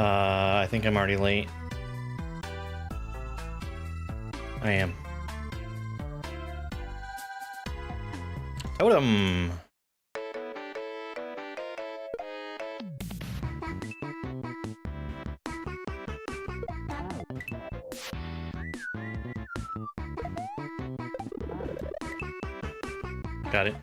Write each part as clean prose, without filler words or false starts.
I think I'm already late. I am. Totem! Got it.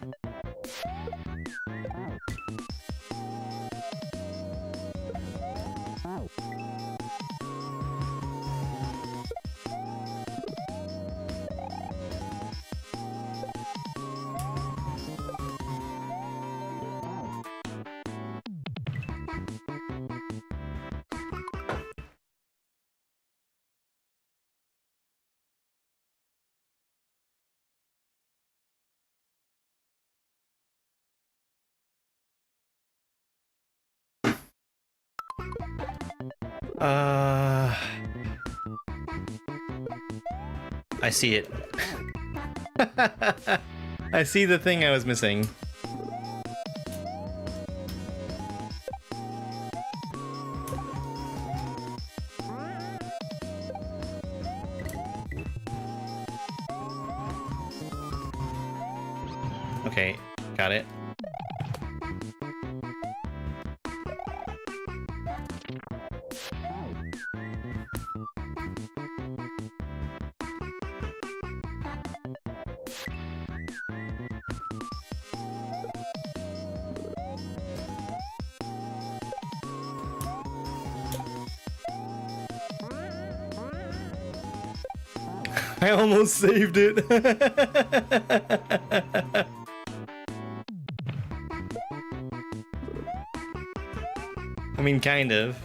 I see it. I see the thing I was missing. Okay, got it. I almost saved it. I mean, kind of.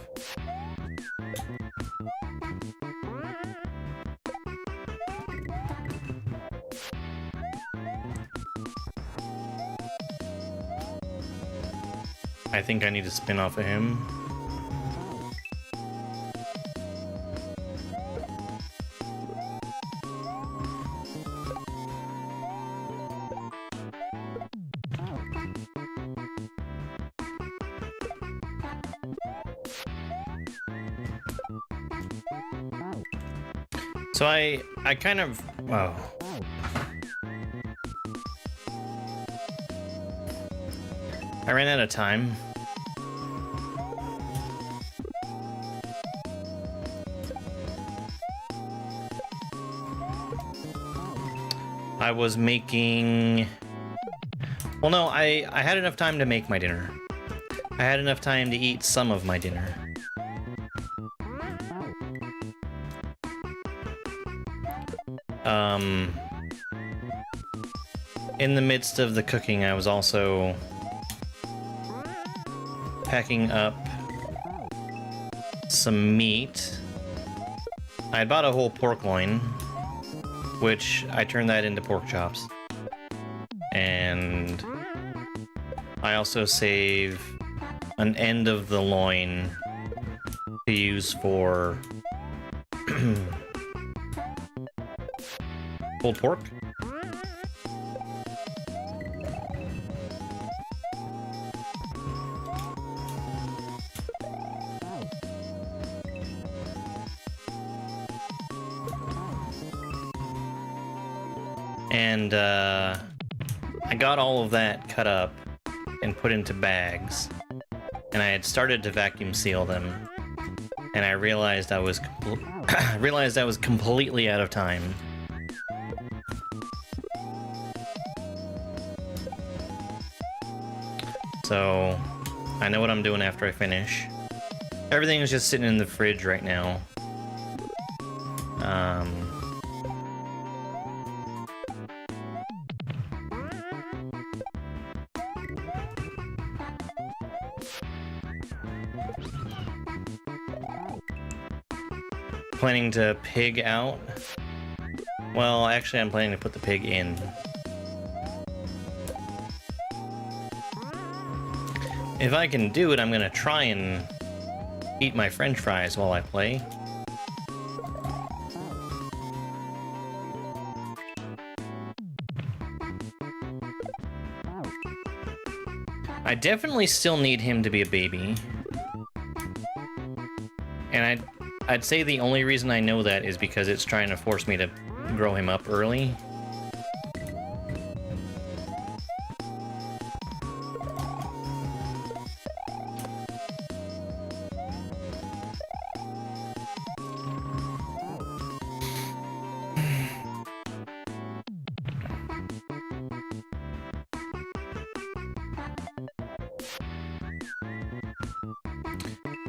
I think I need to spin off of him. So I kind of, wow. I ran out of time. I was making, well no, I had enough time to make my dinner. I had enough time to eat some of my dinner. In the midst of the cooking, I was also packing up some meat. I had bought a whole pork loin, which I turned that into pork chops. And I also save an end of the loin to use for pulled pork. And I got all of that cut up and put into bags, and I had started to vacuum seal them, and I realized I was completely out of time. So I know what I'm doing after I finish. Everything is just sitting in the fridge right now. Planning to pig out? Well, actually I'm planning to put the pig in. If I can do it, I'm gonna try and eat my french fries while I play. I definitely still need him to be a baby. And I'd say the only reason I know that is because it's trying to force me to grow him up early.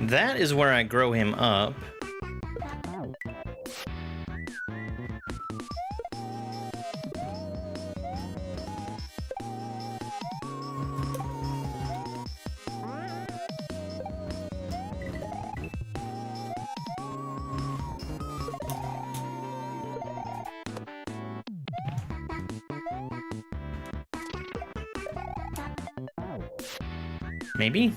That is where I grow him up. Maybe?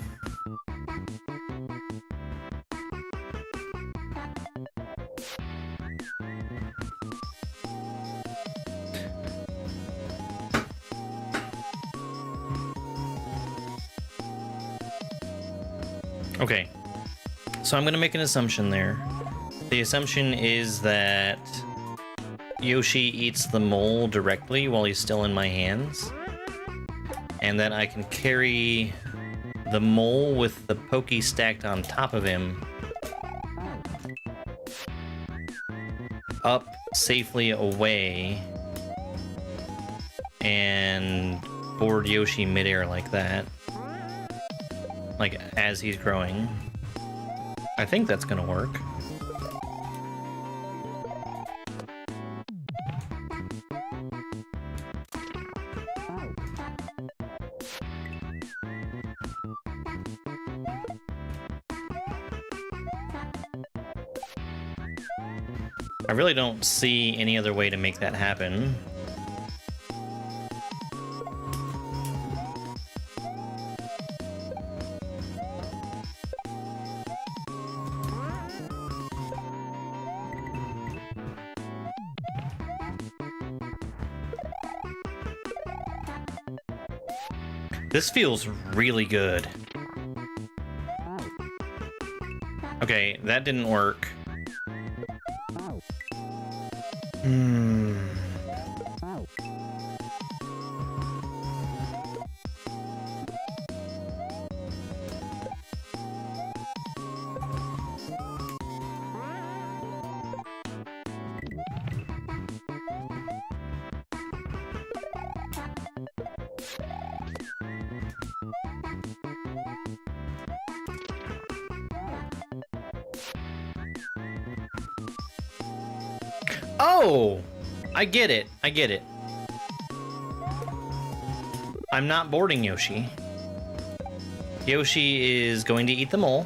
Okay, so I'm going to make an assumption there. The assumption is that Yoshi eats the mole directly while he's still in my hands, and that I can carry the mole with the Pokey stacked on top of him up safely away and board Yoshi midair like that. Like, as he's growing. I think that's gonna work. I really don't see any other way to make that happen. This feels really good. Okay, that didn't work. Oh! I get it. I get it. I'm not boarding Yoshi. Yoshi is going to eat the mole.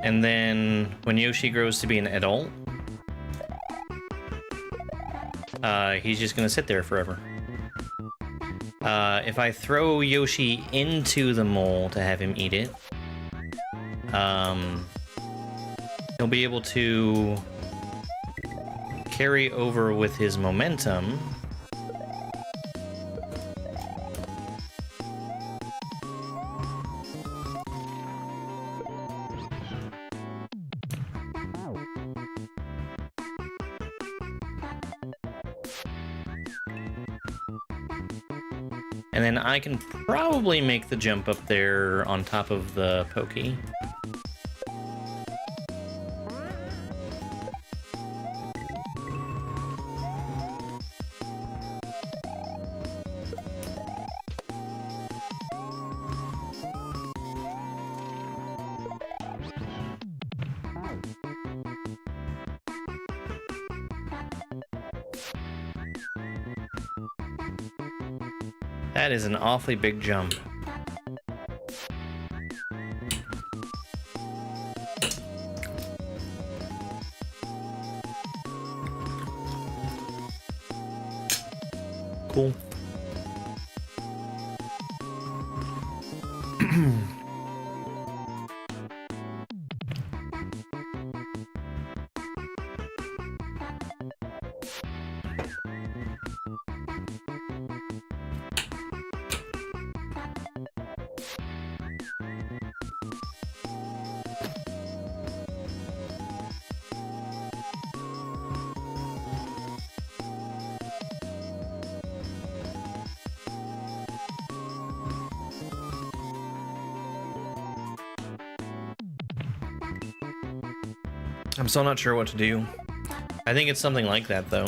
And then when Yoshi grows to be an adult, he's just going to sit there forever. If I throw Yoshi into the mole to have him eat it, he'll be able to carry over with his momentum. And then I can probably make the jump up there on top of the Pokey. That is an awfully big jump. Cool. I'm still not sure what to do. I think it's something like that, though.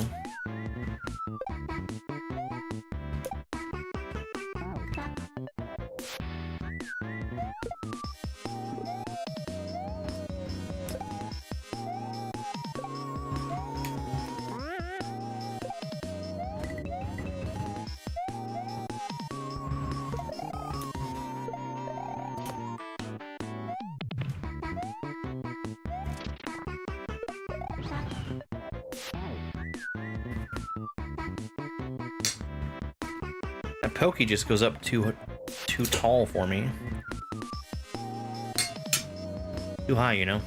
That Pokey just goes up too tall for me. Too high, you know?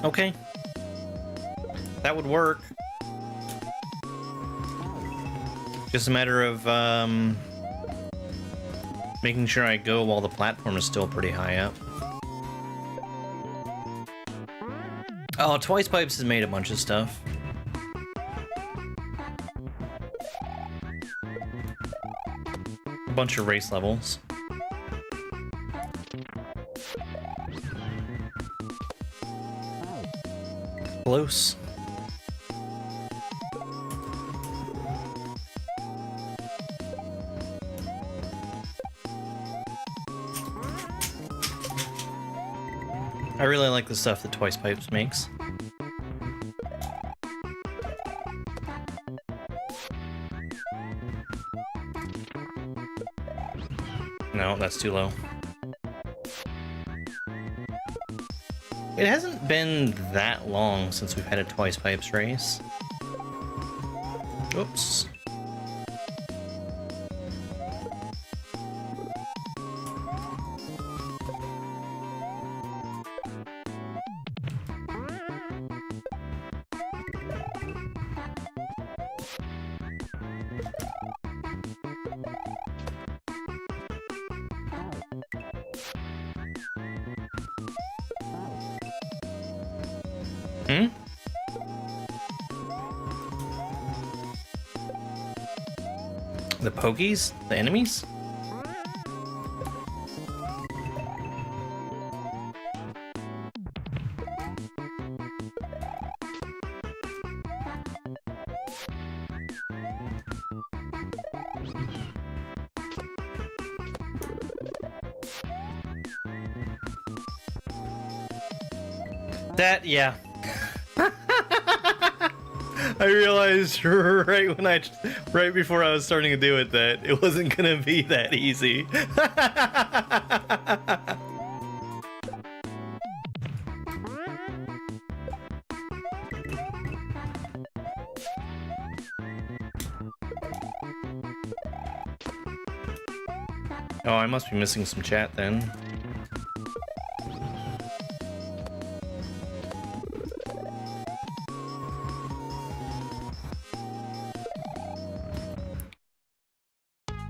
Okay. That would work. Just a matter of making sure I go while the platform is still pretty high up. Oh, Twicepipes has made a bunch of stuff. A bunch of race levels. Close. I really like the stuff that Twicepipes makes. No, that's too low. It hasn't been that long since we've had a Twicepipes race. Oops. Hmm? The Pokies? The enemies? That, yeah. I realized right before I was starting to do it that it wasn't gonna be that easy. Oh, I must be missing some chat then.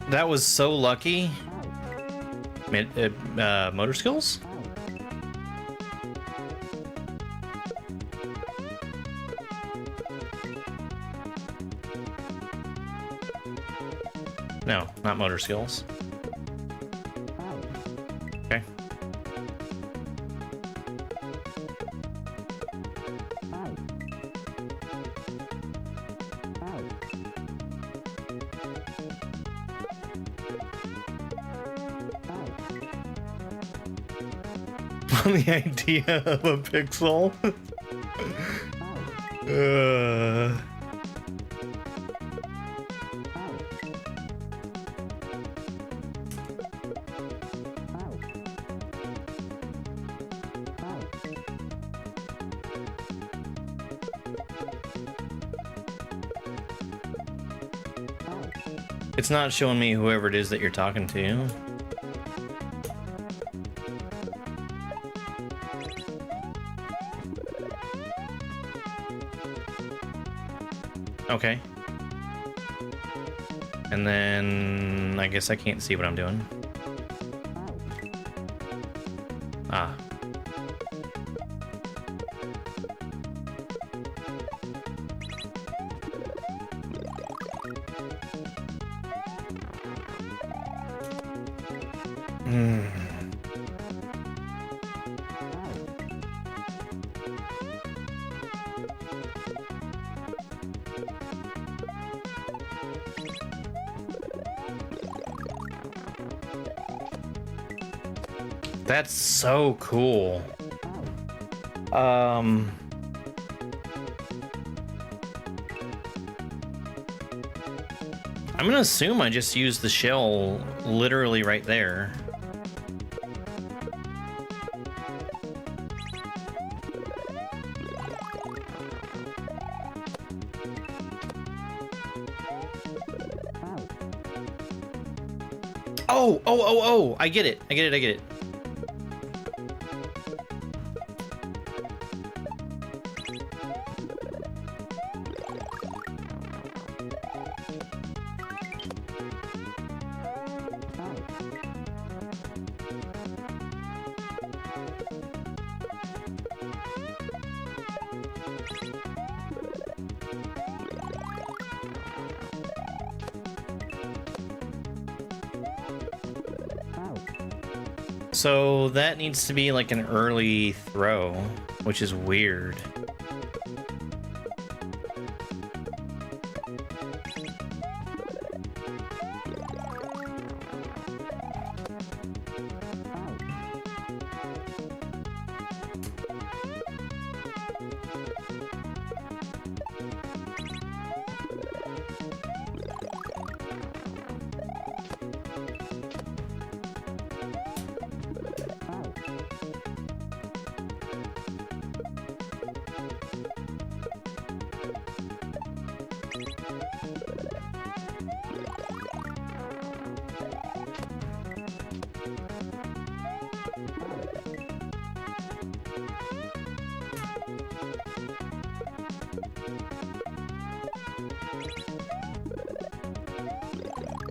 That was so lucky. Motor skills? No, not motor skills. Okay. The idea of a pixel. It's not showing me whoever it is that you're talking to. Okay. And then I guess I can't see what I'm doing. Ah. That's so cool. I'm gonna assume I just used the shell literally right there. Oh, I get it. I get it. So that needs to be like an early throw, which is weird.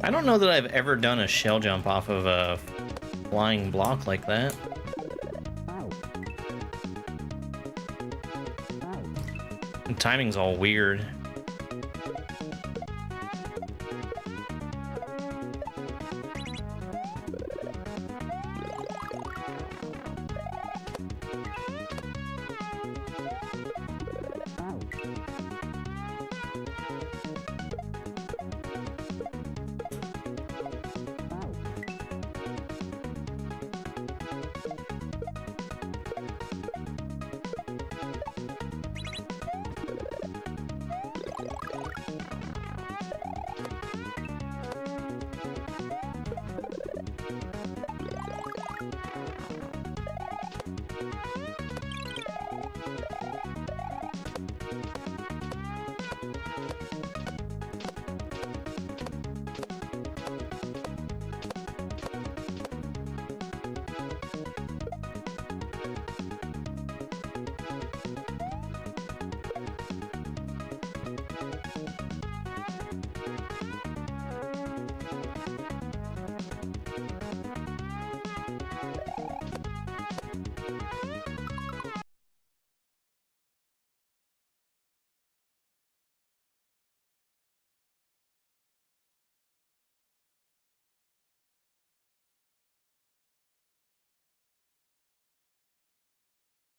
I don't know that I've ever done a shell jump off of a flying block like that. The timing's all weird.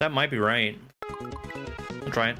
That might be right. I'll try it.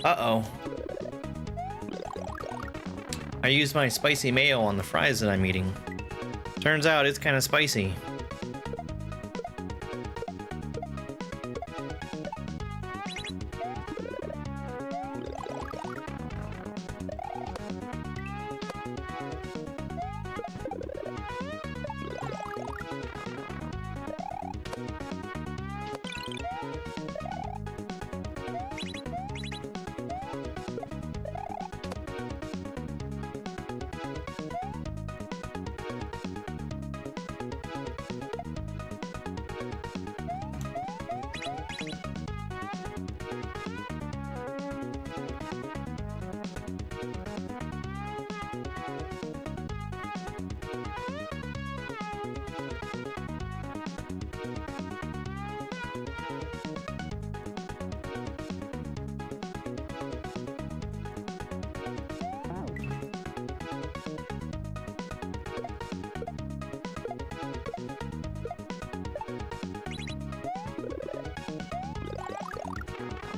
Uh-oh. I used my spicy mayo on the fries that I'm eating. Turns out it's kind of spicy.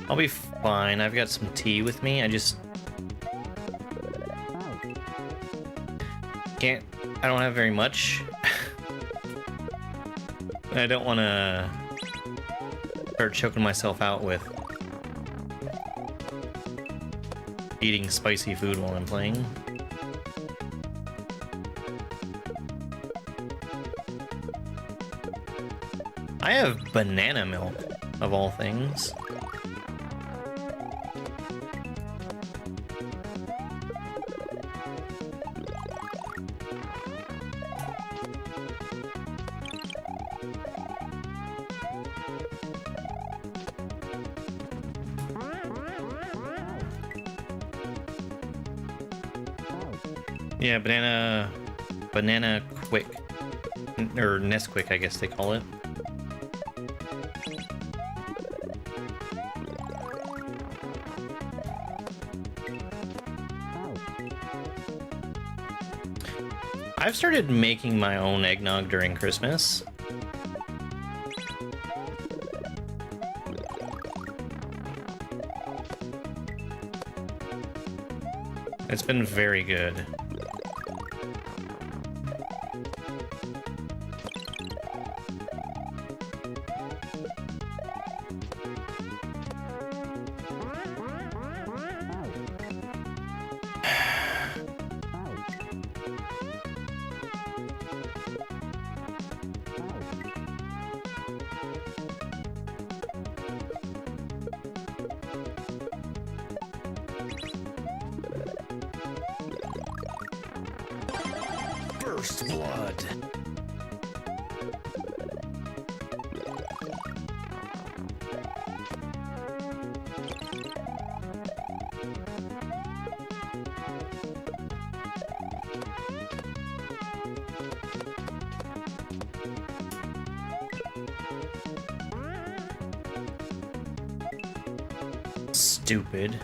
I'll be fine. I've got some tea with me. I just can't. I don't have very much. I don't want to start choking myself out with eating spicy food while I'm playing. I have banana milk, of all things. Yeah, banana quick, or Nesquik, I guess they call it. I've started making my own eggnog during Christmas. It's been very good. First blood. Stupid.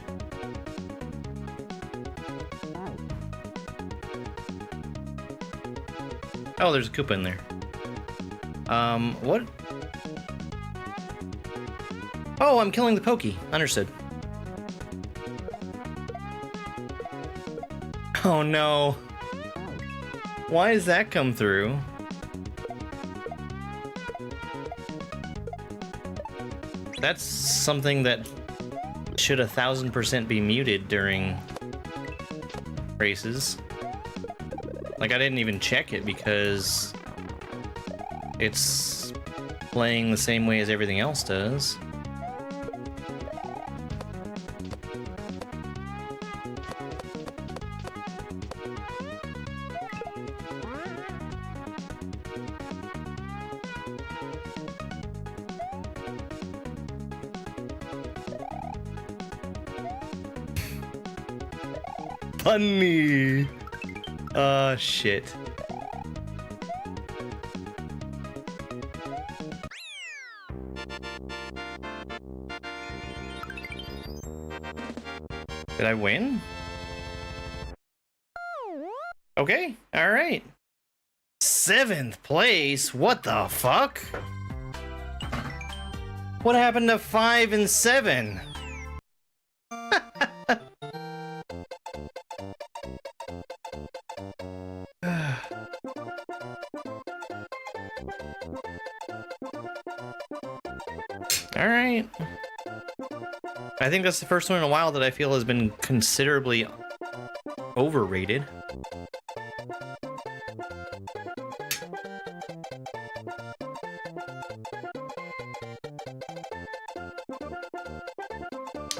Oh, there's a Koopa in there. What? Oh, I'm killing the Pokey. Understood. Oh no. Why does that come through? That's something that should 1000% be muted during races. Like, I didn't even check it because it's playing the same way as everything else does. Funny. Shit. Did I win? Okay, alright. 7th place? What the fuck? What happened to 5 and 7? Alright. I think that's the first one in a while that I feel has been considerably overrated.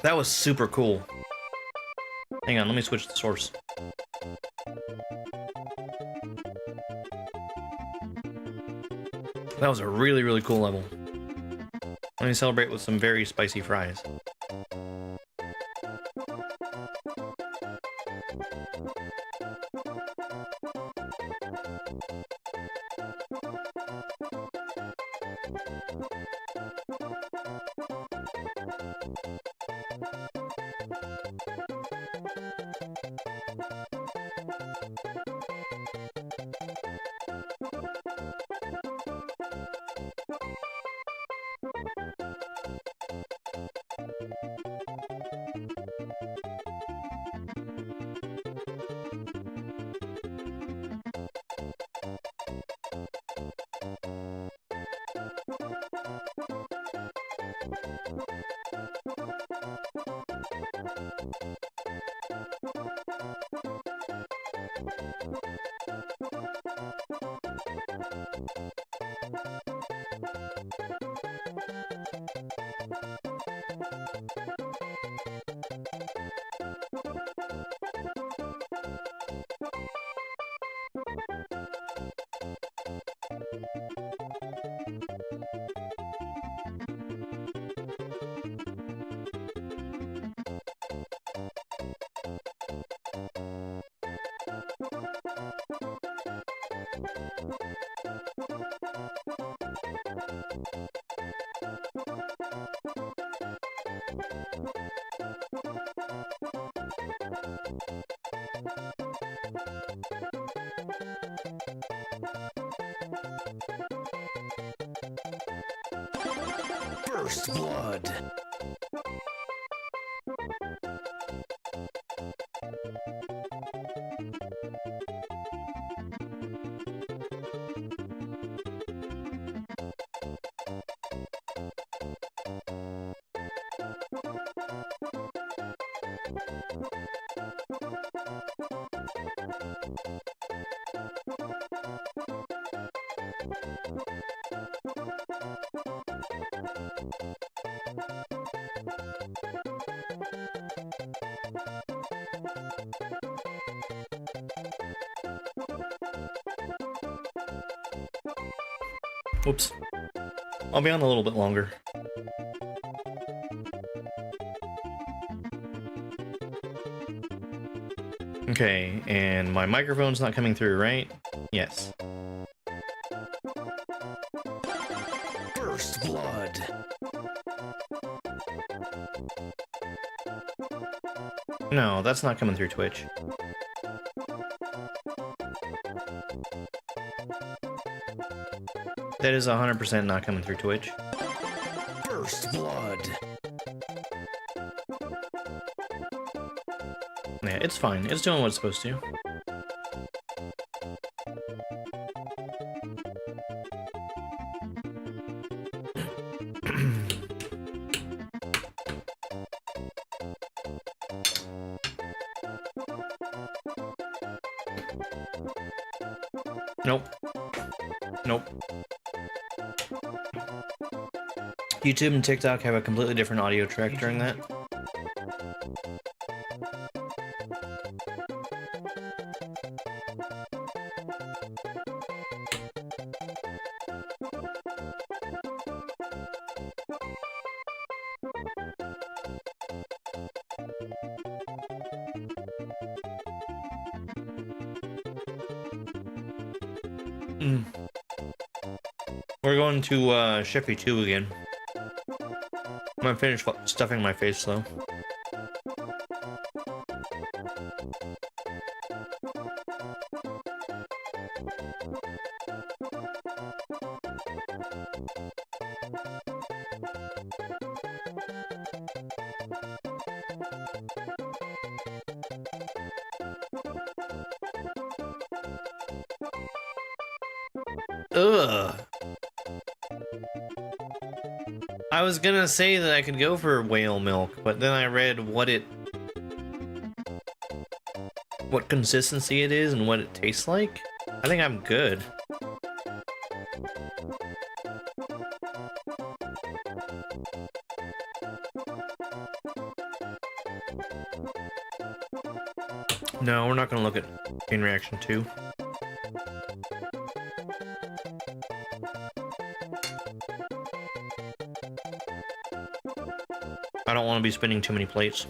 That was super cool. Hang on, let me switch the source. That was a really, really cool level. Let me celebrate with some very spicy fries. First blood. Whoops. I'll be on a little bit longer. Okay, and my microphone's not coming through, right? Yes. First blood. No, that's not coming through Twitch. That is 100% not coming through Twitch. First blood. Yeah, it's fine. It's doing what it's supposed to. Nope. Nope. YouTube and TikTok have a completely different audio track during that. We're going to Sheffy 2 again. I'm gonna finish stuffing my face though. Ugh. I was gonna say that I could go for whale milk, but then I read what consistency it is and what it tastes like. I think I'm good. No, we're not gonna look at Chain Reaction 2. I don't want to be spinning too many plates.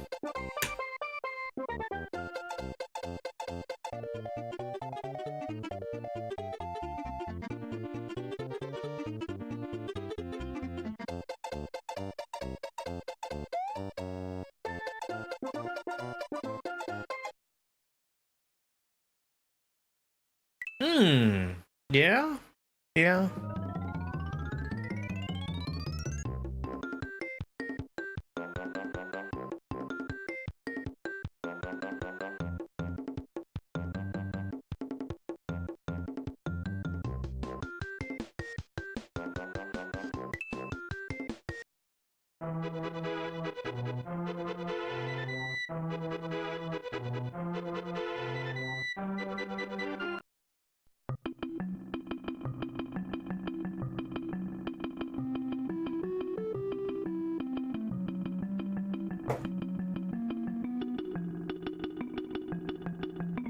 Yeah? Yeah.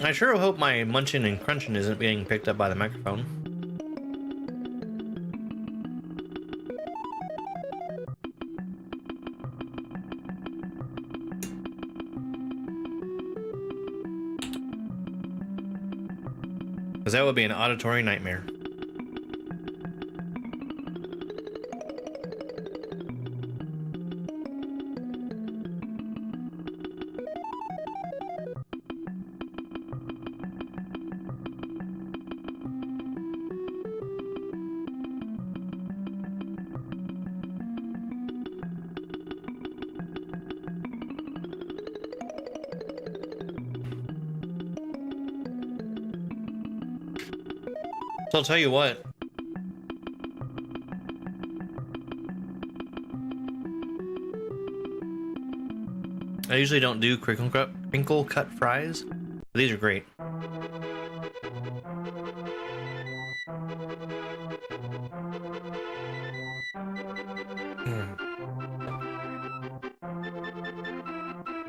I sure hope my munching and crunching isn't being picked up by the microphone. Because that would be an auditory nightmare. So I'll tell you what. I usually don't do crinkle cut fries, but these are great.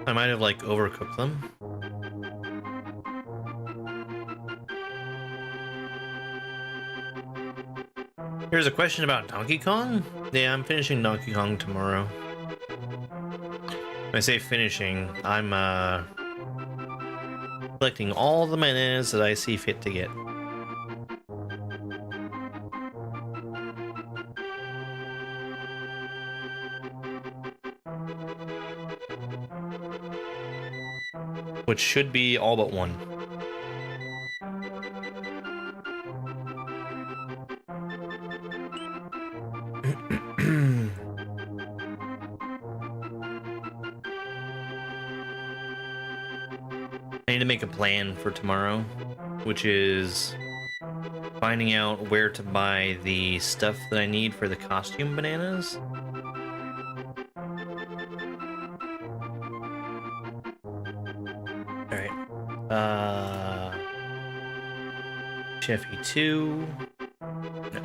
I might have like overcooked them. Here's a question about Donkey Kong. Yeah, I'm finishing Donkey Kong tomorrow. When I say finishing, I'm collecting all the bananas that I see fit to get. Which should be all but one. I need to make a plan for tomorrow, which is finding out where to buy the stuff that I need for the costume bananas. Alright. Cheffy 2. No.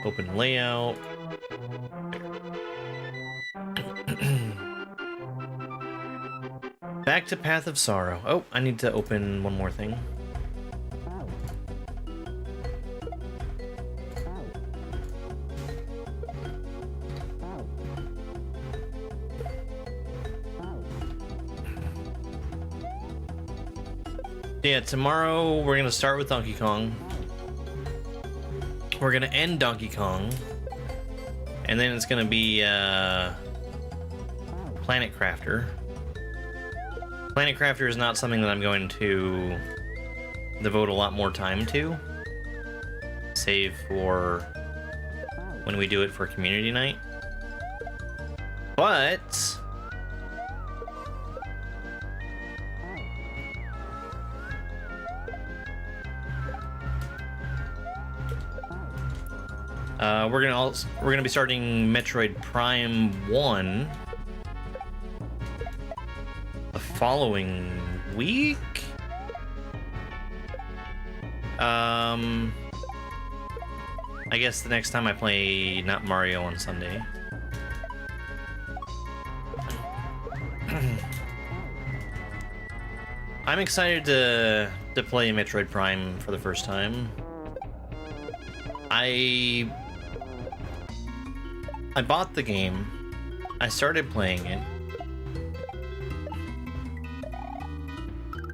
Open layout. Back to Path of Sorrow. Oh, I need to open one more thing. Yeah, tomorrow we're gonna start with Donkey Kong. We're gonna end Donkey Kong. And then it's gonna be Planet Crafter. Planet Crafter is not something that I'm going to devote a lot more time to. Save for when we do it for community night. But we're gonna be starting Metroid Prime 1 the following week. I guess the next time I play not Mario on Sunday. I'm excited to play Metroid Prime for the first time. I bought the game. I started playing it.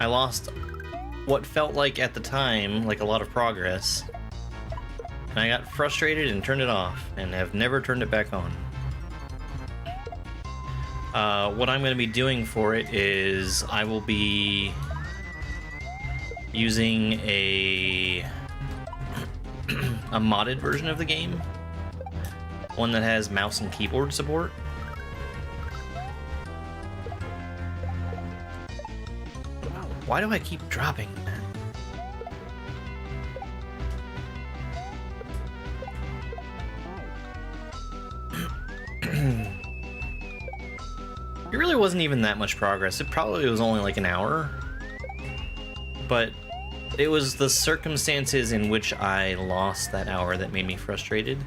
I lost what felt like at the time like a lot of progress. And I got frustrated and turned it off and have never turned it back on. What I'm going to be doing for it is I will be using a modded version of the game. One that has mouse and keyboard support. Why do I keep dropping that? It really wasn't even that much progress. It probably was only like an hour. But it was the circumstances in which I lost that hour that made me frustrated.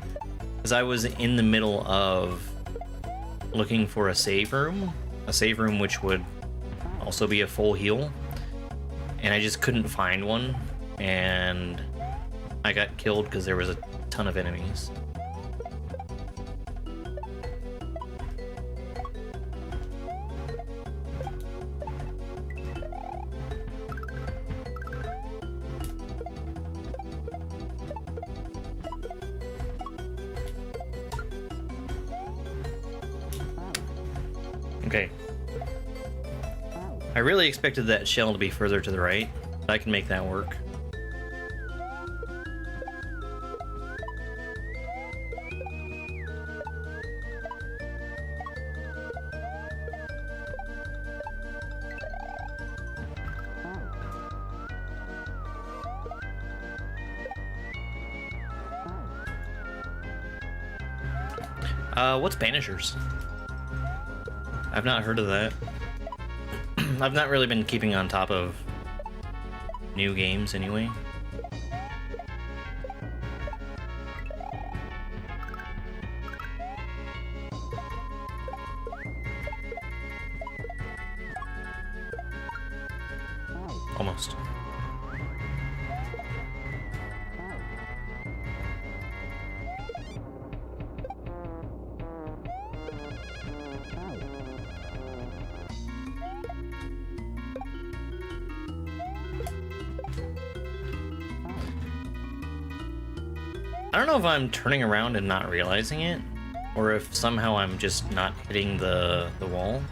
Because I was in the middle of looking for a save room which would also be a full heal, and I just couldn't find one, and I got killed because there was a ton of enemies. Okay. I really expected that shell to be further to the right, but I can make that work. What's Banishers? I've not heard of that. I've not really been keeping on top of new games anyway. Almost. I don't know if I'm turning around and not realizing it, or if somehow I'm just not hitting the wall.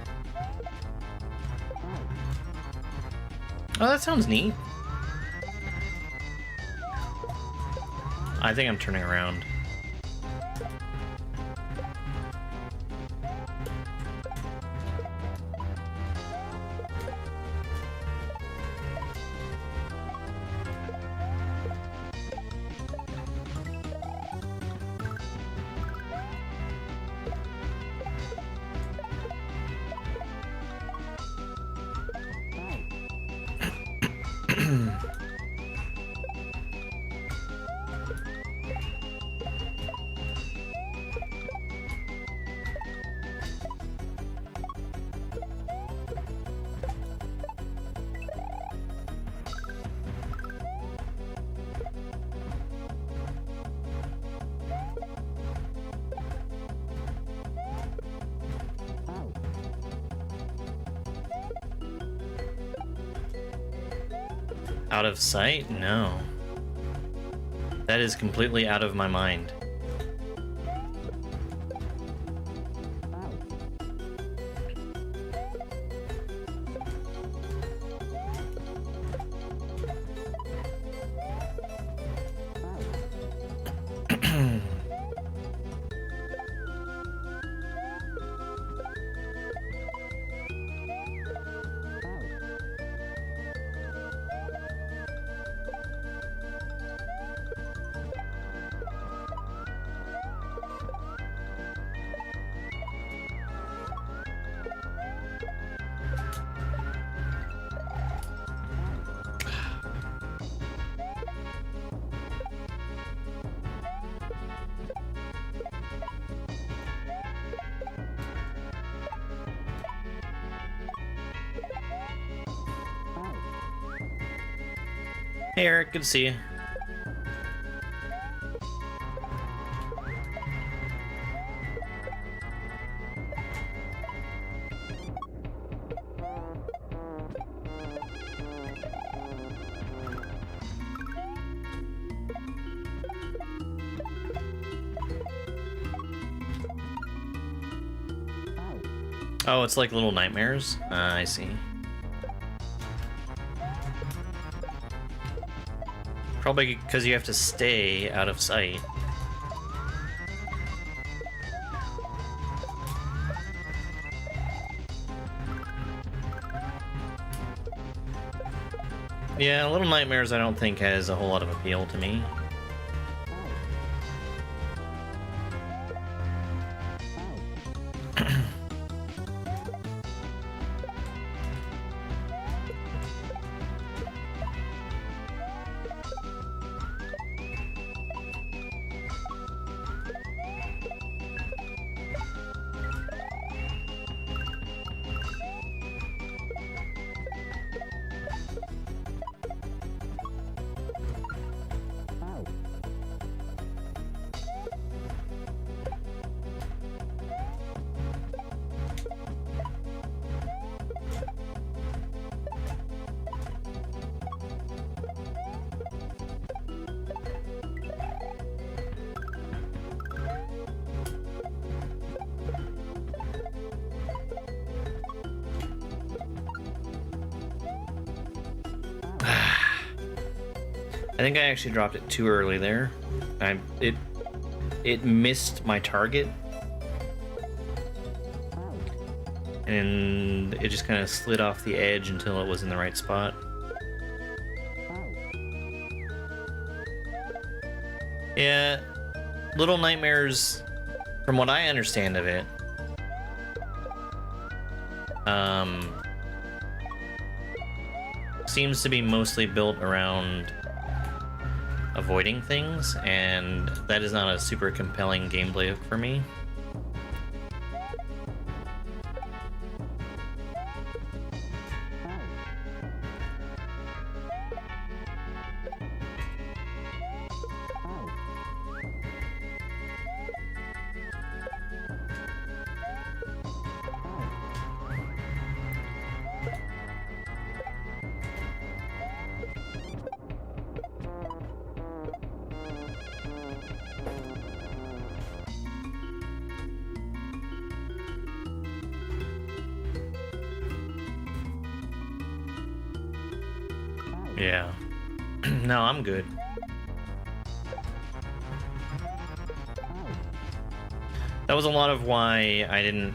Oh, that sounds neat. I think I'm turning around. Out of sight? No. That is completely out of my mind. Hey Eric, good to see you. Oh, it's like little nightmares? I see. Probably because you have to stay out of sight. Yeah, Little Nightmares I don't think has a whole lot of appeal to me. think I actually dropped it too early there. It missed my target. And it just kind of slid off the edge until it was in the right spot. Yeah, Little Nightmares, from what I understand of it, seems to be mostly built around avoiding things, and that is not a super compelling gameplay hook for me. Yeah. No, I'm good. That was a lot of why I didn't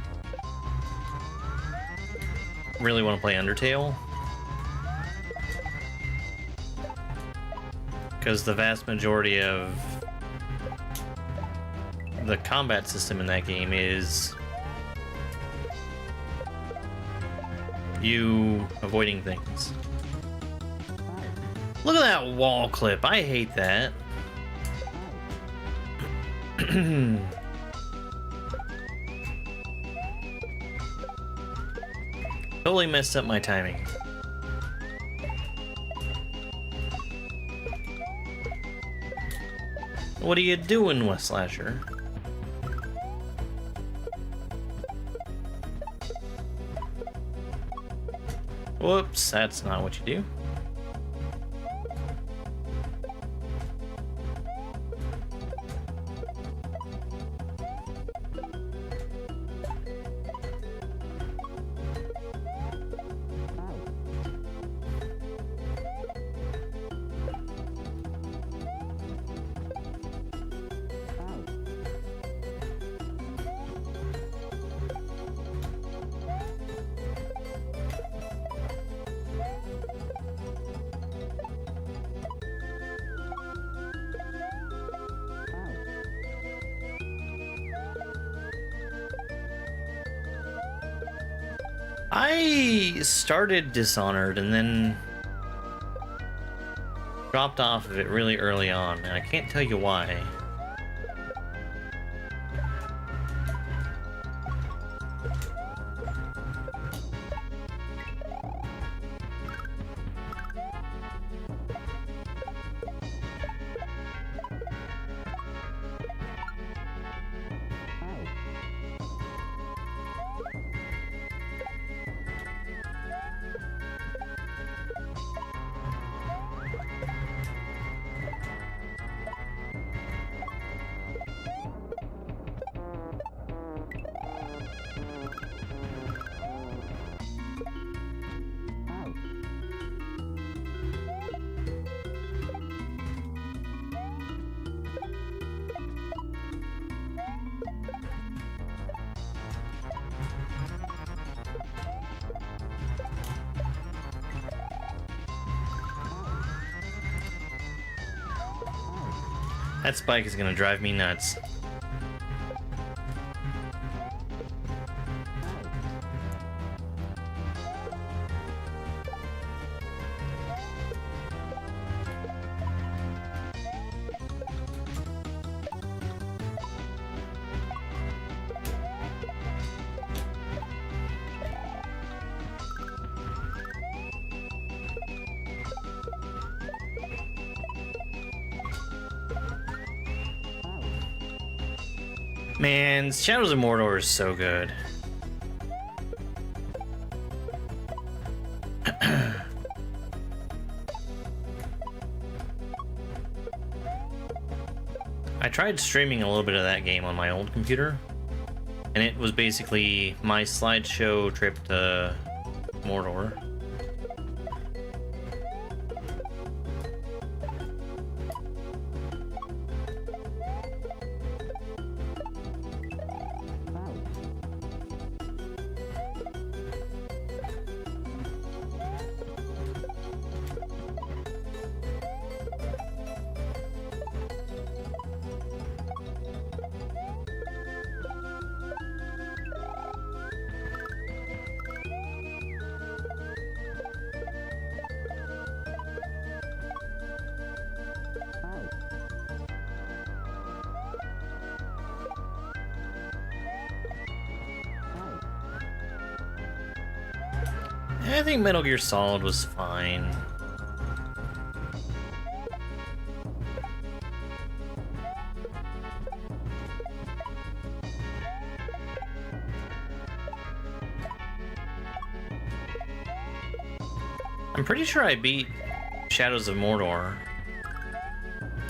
really want to play Undertale. Because the vast majority of the combat system in that game is you avoiding things. Look at that wall clip. I hate that. Totally messed up my timing. What are you doing, West Slasher? Whoops, that's not what you do. I started Dishonored and then dropped off of it really early on, and I can't tell you why. That spike is gonna drive me nuts. Man, Shadows of Mordor is so good. I tried streaming a little bit of that game on my old computer, and it was basically my slideshow trip to Mordor. I think Metal Gear Solid was fine. I'm pretty sure I beat Shadows of Mordor.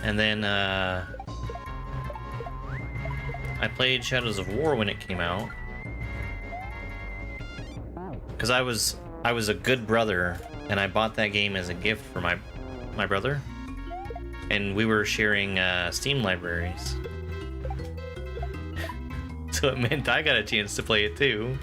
And then, I played Shadows of War when it came out. Because I was a good brother, and I bought that game as a gift for my brother. And we were sharing, Steam libraries. So it meant I got a chance to play it too.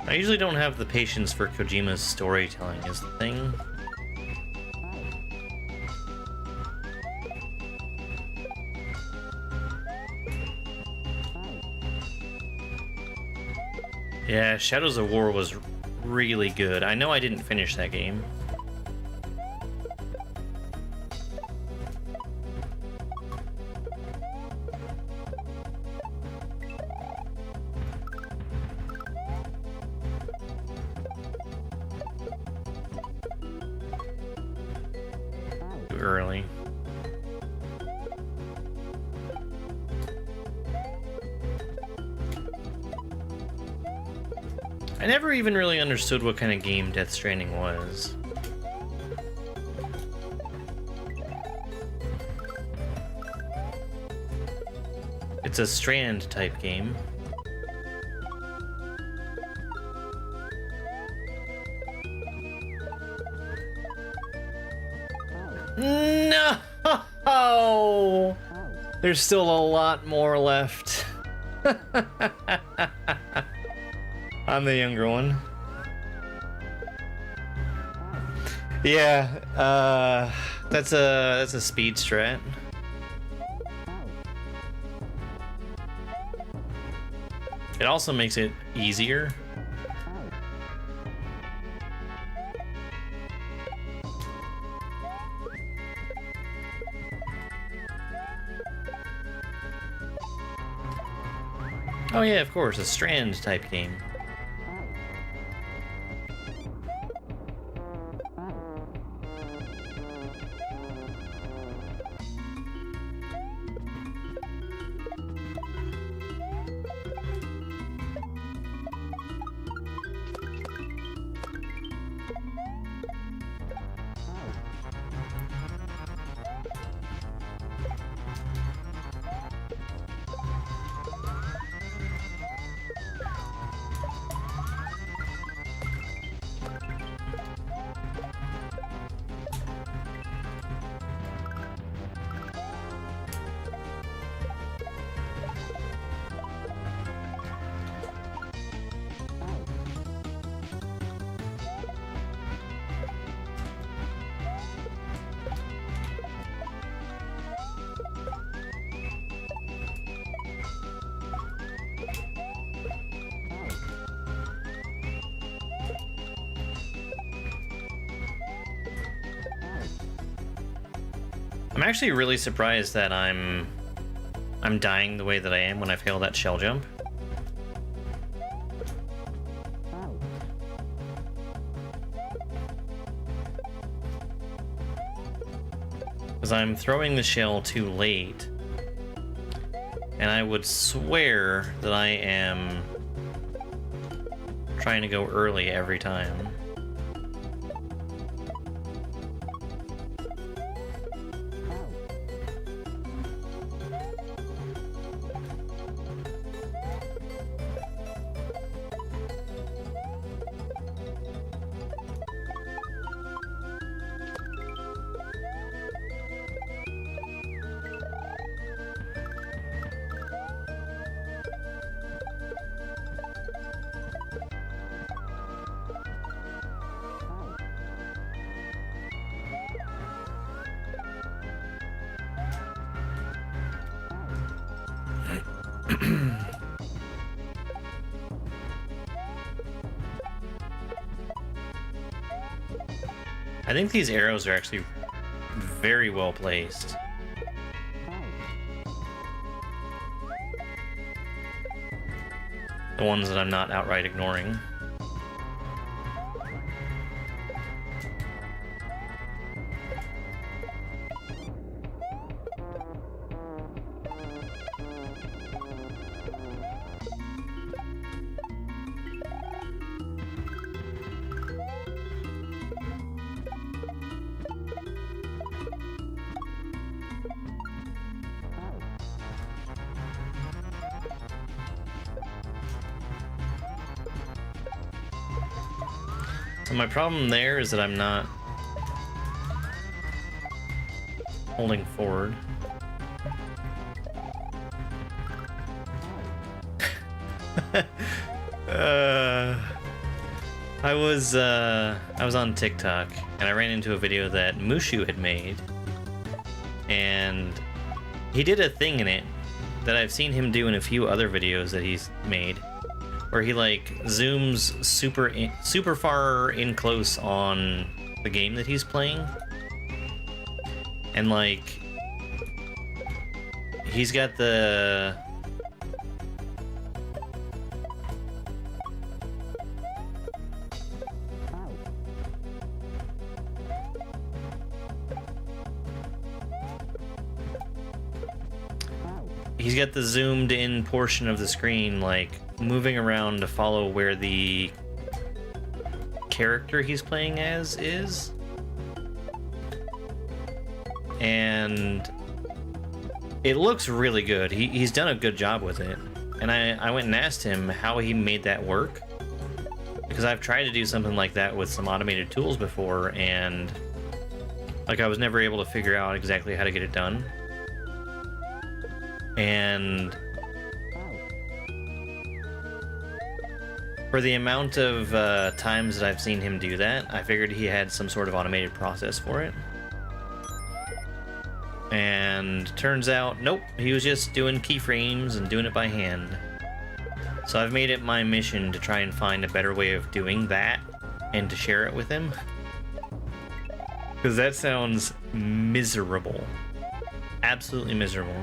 I usually don't have the patience for Kojima's storytelling is the thing. Yeah, Shadows of War was really good. I know I didn't finish that game. Early. I never even really understood what kind of game Death Stranding was. It's a Strand type game. No! There's still a lot more left. I'm the younger one. Yeah, that's a speed strat. It also makes it easier. Oh yeah, of course, a Strand type game. I'm actually really surprised that I'm dying the way that I am when I fail that shell jump. Because I'm throwing the shell too late. And I would swear that I am trying to go early every time. I think these arrows are actually very well placed. The ones that I'm not outright ignoring. So my problem there is that I'm not holding forward. I was on TikTok and I ran into a video that Mushu had made, and he did a thing in it that I've seen him do in a few other videos that he's made, where he like zooms super far in close on the game that he's playing, and like he's got the zoomed in portion of the screen like moving around to follow where the character he's playing as is. And it looks really good. He's done a good job with it. And I went and asked him how he made that work, because I've tried to do something like that with some automated tools before, and like I was never able to figure out exactly how to get it done. And for the amount of times that I've seen him do that, I figured he had some sort of automated process for it. And turns out, nope, he was just doing keyframes and doing it by hand. So I've made it my mission to try and find a better way of doing that and to share it with him. Because that sounds miserable. Absolutely miserable.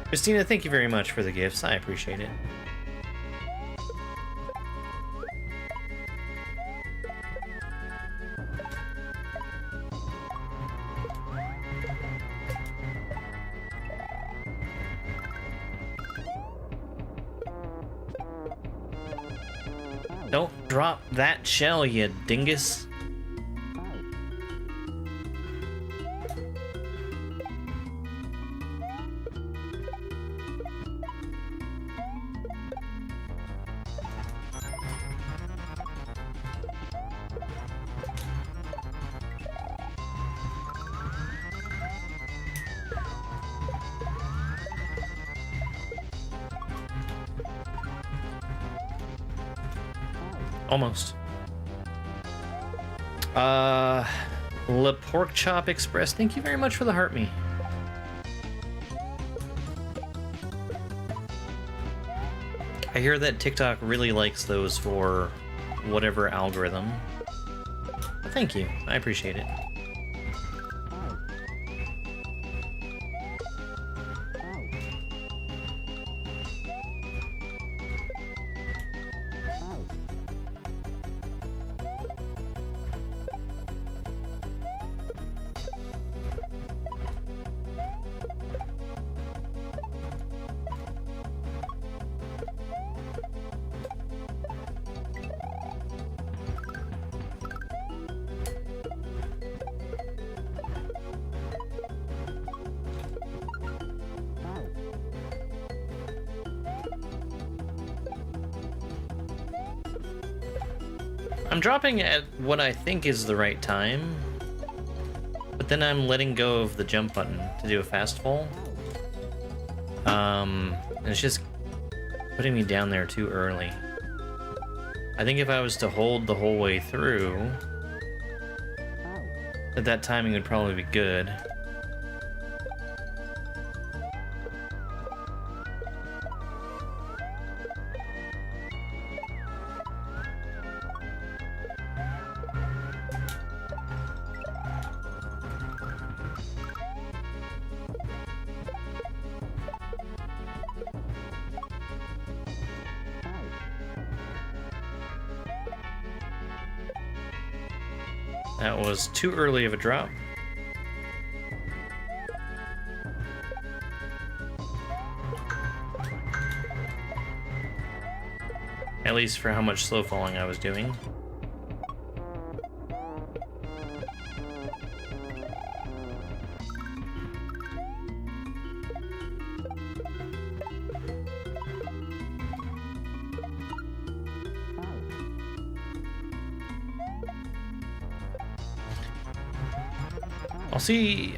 Christina, thank you very much for the gifts. I appreciate it. Don't drop that shell, you dingus. Almost. Le Pork Chop Express, thank you very much for the heart me. I hear that TikTok really likes those for whatever algorithm. Well, thank you, I appreciate it. I'm dropping at what I think is the right time, but then I'm letting go of the jump button to do a fast fall. And it's just putting me down there too early. I think if I was to hold the whole way through, that timing would probably be good. That was too early of a drop. At least for how much slow falling I was doing.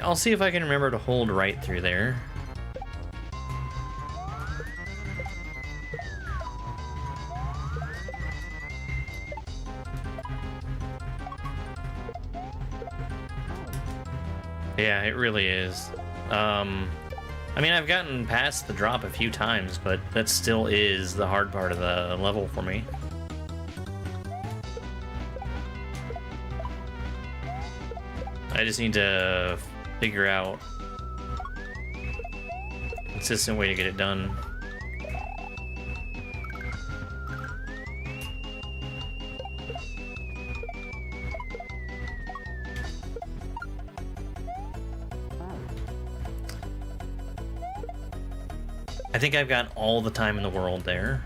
I'll see if I can remember to hold right through there. Yeah, it really is. I mean, I've gotten past the drop a few times, but that still is the hard part of the level for me. I just need to figure out a consistent way to get it done. I think I've got all the time in the world there.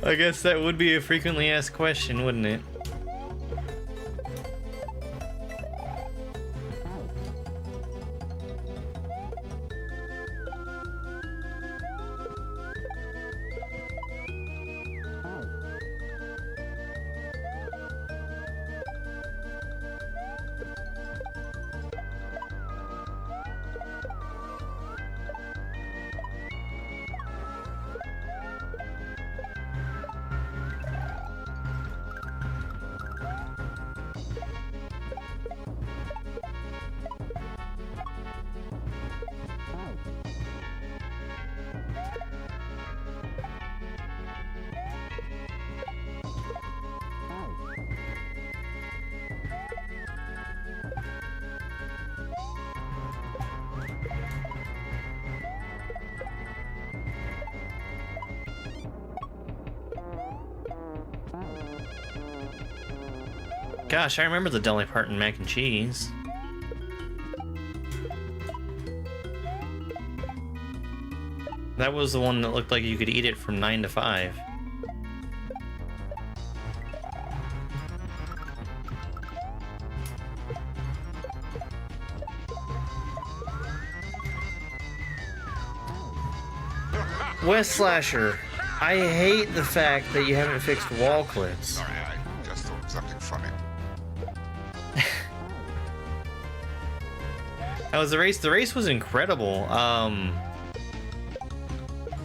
I guess that would be a frequently asked question, wouldn't it? Gosh, I remember the Dolly Parton mac and cheese. That was the one that looked like you could eat it from 9 to 5. West Slasher, I hate the fact that you haven't fixed wall clips. Sorry, I just thought something funny. That was the race. The race was incredible.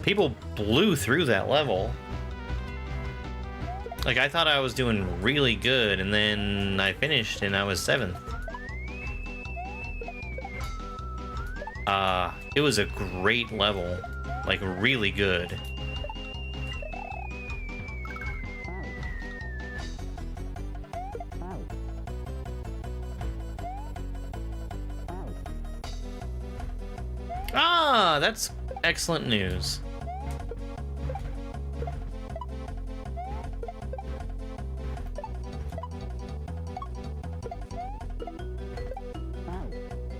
People blew through that level. Like, I thought I was doing really good, and then I finished and I was 7th. It was a great level. Like, really good. Ah, that's excellent news.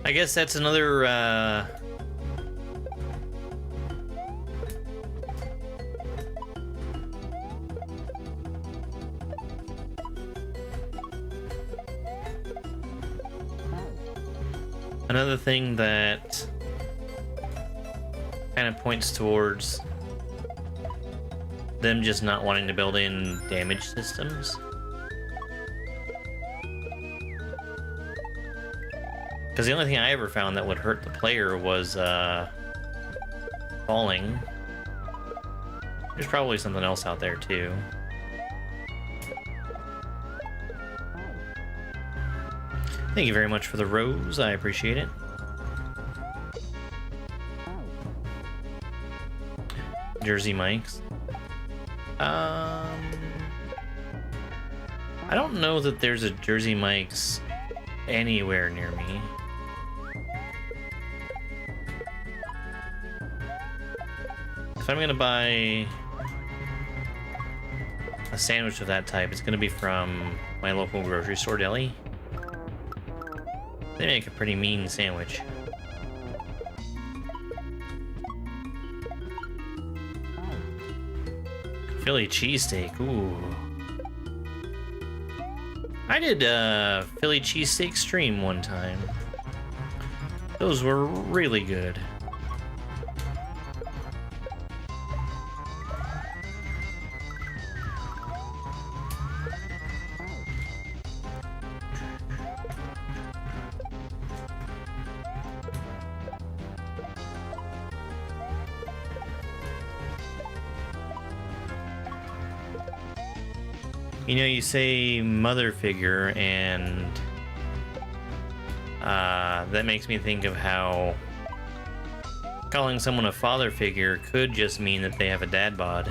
I guess that's another, another thing that kind of points towards them just not wanting to build in damage systems. Because the only thing I ever found that would hurt the player was falling. There's probably something else out there too. Thank you very much for the rose, I appreciate it. Jersey Mike's. I don't know that there's a Jersey Mike's anywhere near me. If I'm gonna buy a sandwich of that type, it's gonna be from my local grocery store deli. They make a pretty mean sandwich. Philly cheesesteak, ooh. I did a Philly cheesesteak stream one time. Those were really good. You know, you say mother figure, and that makes me think of how calling someone a father figure could just mean that they have a dad bod.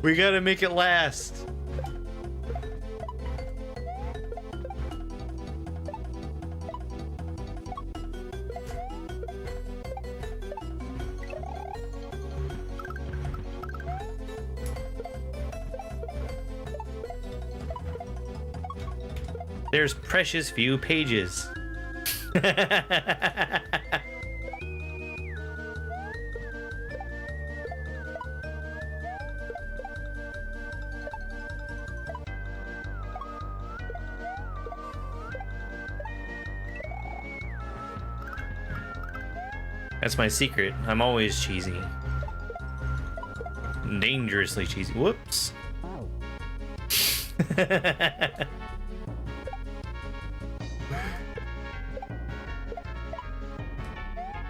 We gotta make it last. There's precious few pages. That's my secret. I'm always cheesy. Dangerously cheesy. Whoops.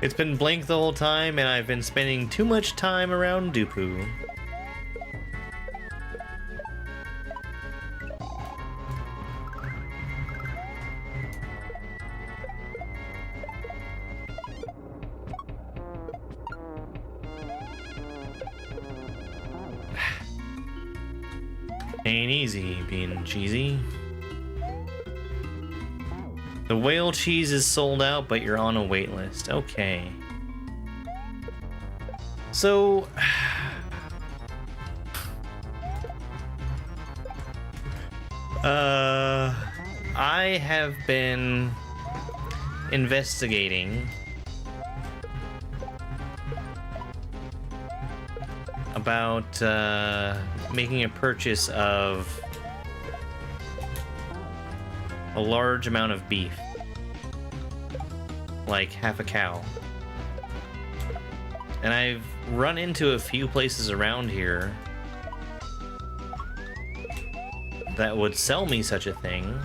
It's been blank the whole time, and I've been spending too much time around Dooku. Ain't easy being cheesy. The whale cheese is sold out, but you're on a wait list. Okay. So... I have been investigating about making a purchase of a large amount of beef, like half a cow. And I've run into a few places around here that would sell me such a thing,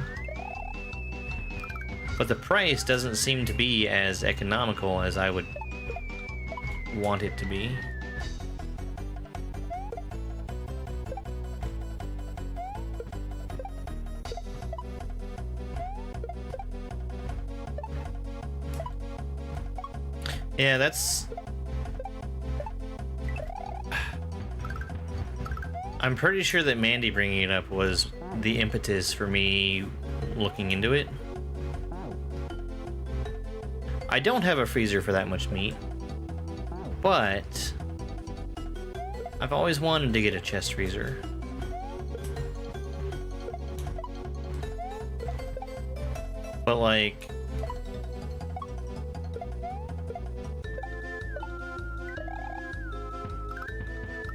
but the price doesn't seem to be as economical as I would want it to be. Yeah, that's... I'm pretty sure that Mandy bringing it up was the impetus for me looking into it. I don't have a freezer for that much meat, but I've always wanted to get a chest freezer. But like...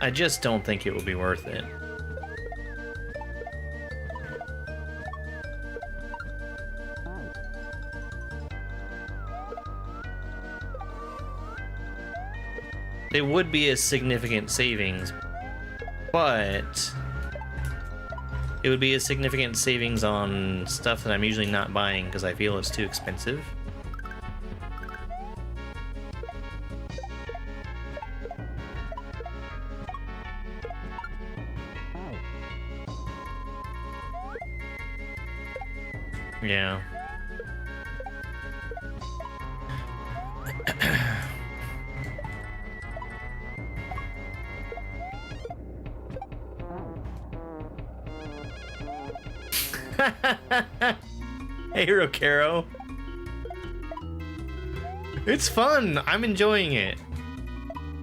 I just don't think it would be worth it. they would be a significant savings, but it would be a significant savings on stuff that I'm usually not buying because I feel it's too expensive. Yeah. Hey, Rocaro. It's fun. I'm enjoying it.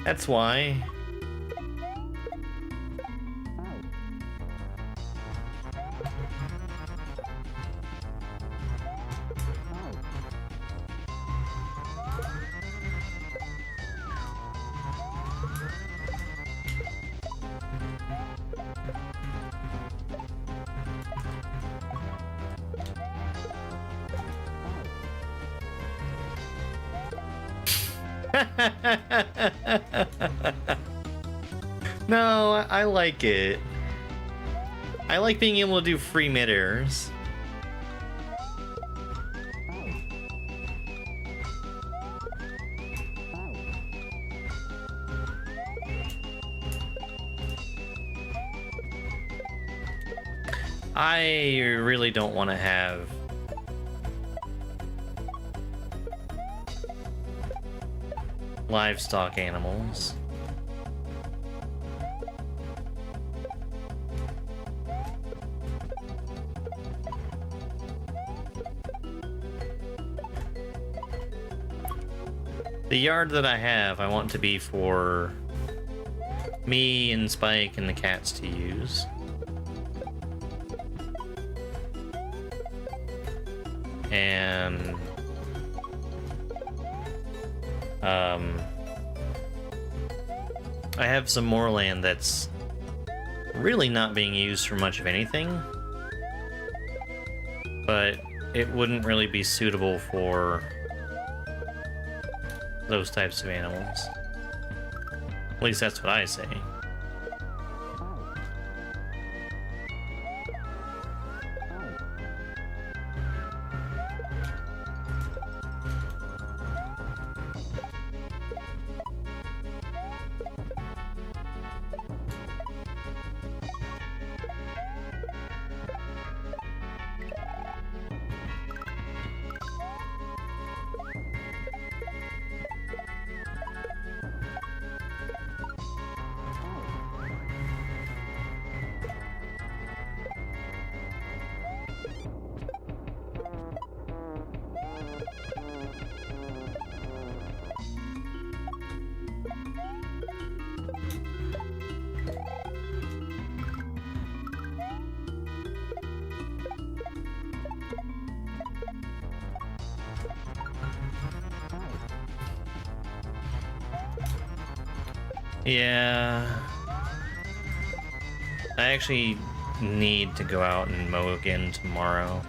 That's why. No, I like it. I like being able to do free mid-airs. I really don't want to have livestock animals. The yard that I have, I want to be for me and Spike and the cats to use. And I have some more land that's really not being used for much of anything, but it wouldn't really be suitable for those types of animals. At least that's what I say. Yeah, I actually need to go out and mow again tomorrow.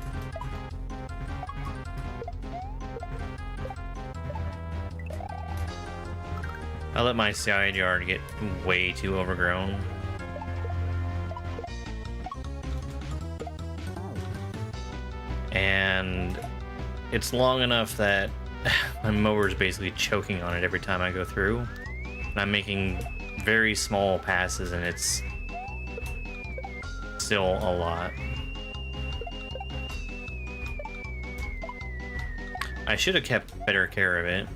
I let my side yard get way too overgrown. And it's long enough that my mower's basically choking on it every time I go through. And I'm making very small passes and it's still a lot. I should have kept better care of it.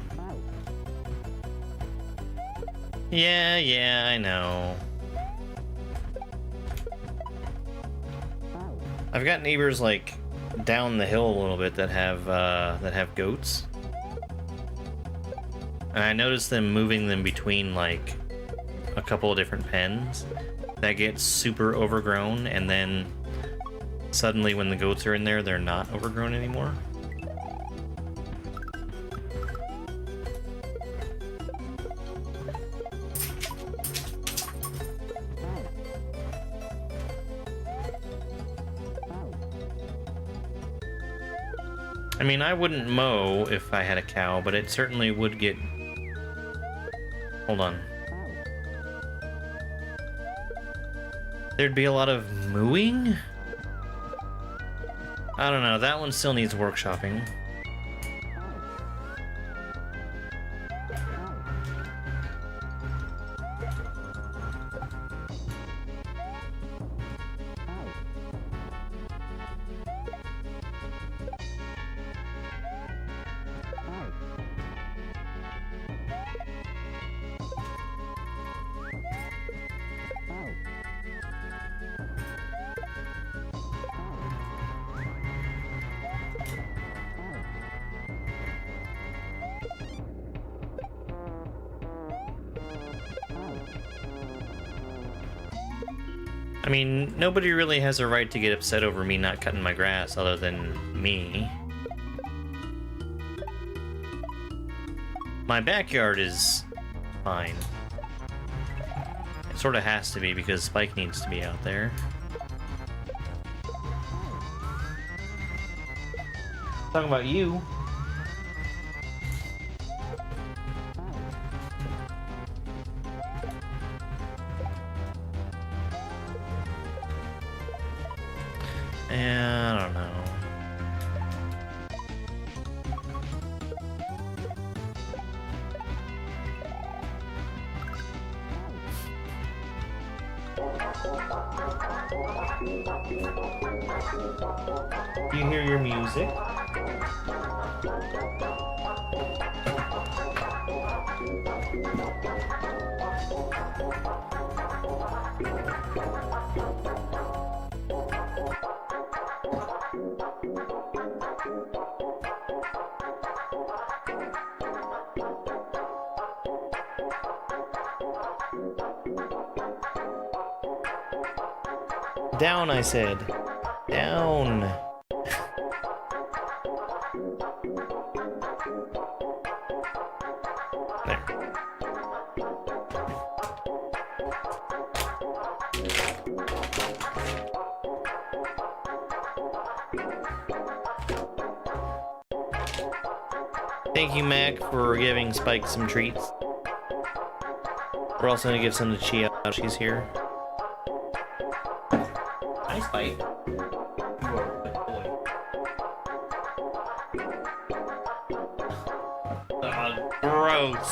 Yeah, I know. I've got neighbors like down the hill a little bit that have goats. And I noticed them moving them between like a couple of different pens that get super overgrown, and then suddenly when the goats are in there, they're not overgrown anymore. I mean, I wouldn't mow if I had a cow, but it certainly would get... Hold on. there'd be a lot of mooing? I don't know, that one still needs workshopping. I mean, nobody really has a right to get upset over me not cutting my grass other than me. My backyard is fine. It sort of has to be because Spike needs to be out there. Talking about you. I don't know. You hear your music? Down, I said. Down. There. Thank you, Mac, for giving Spike some treats. We're also gonna give some to Chia. She's here. Hi, Spike. You are a good boy. Gross.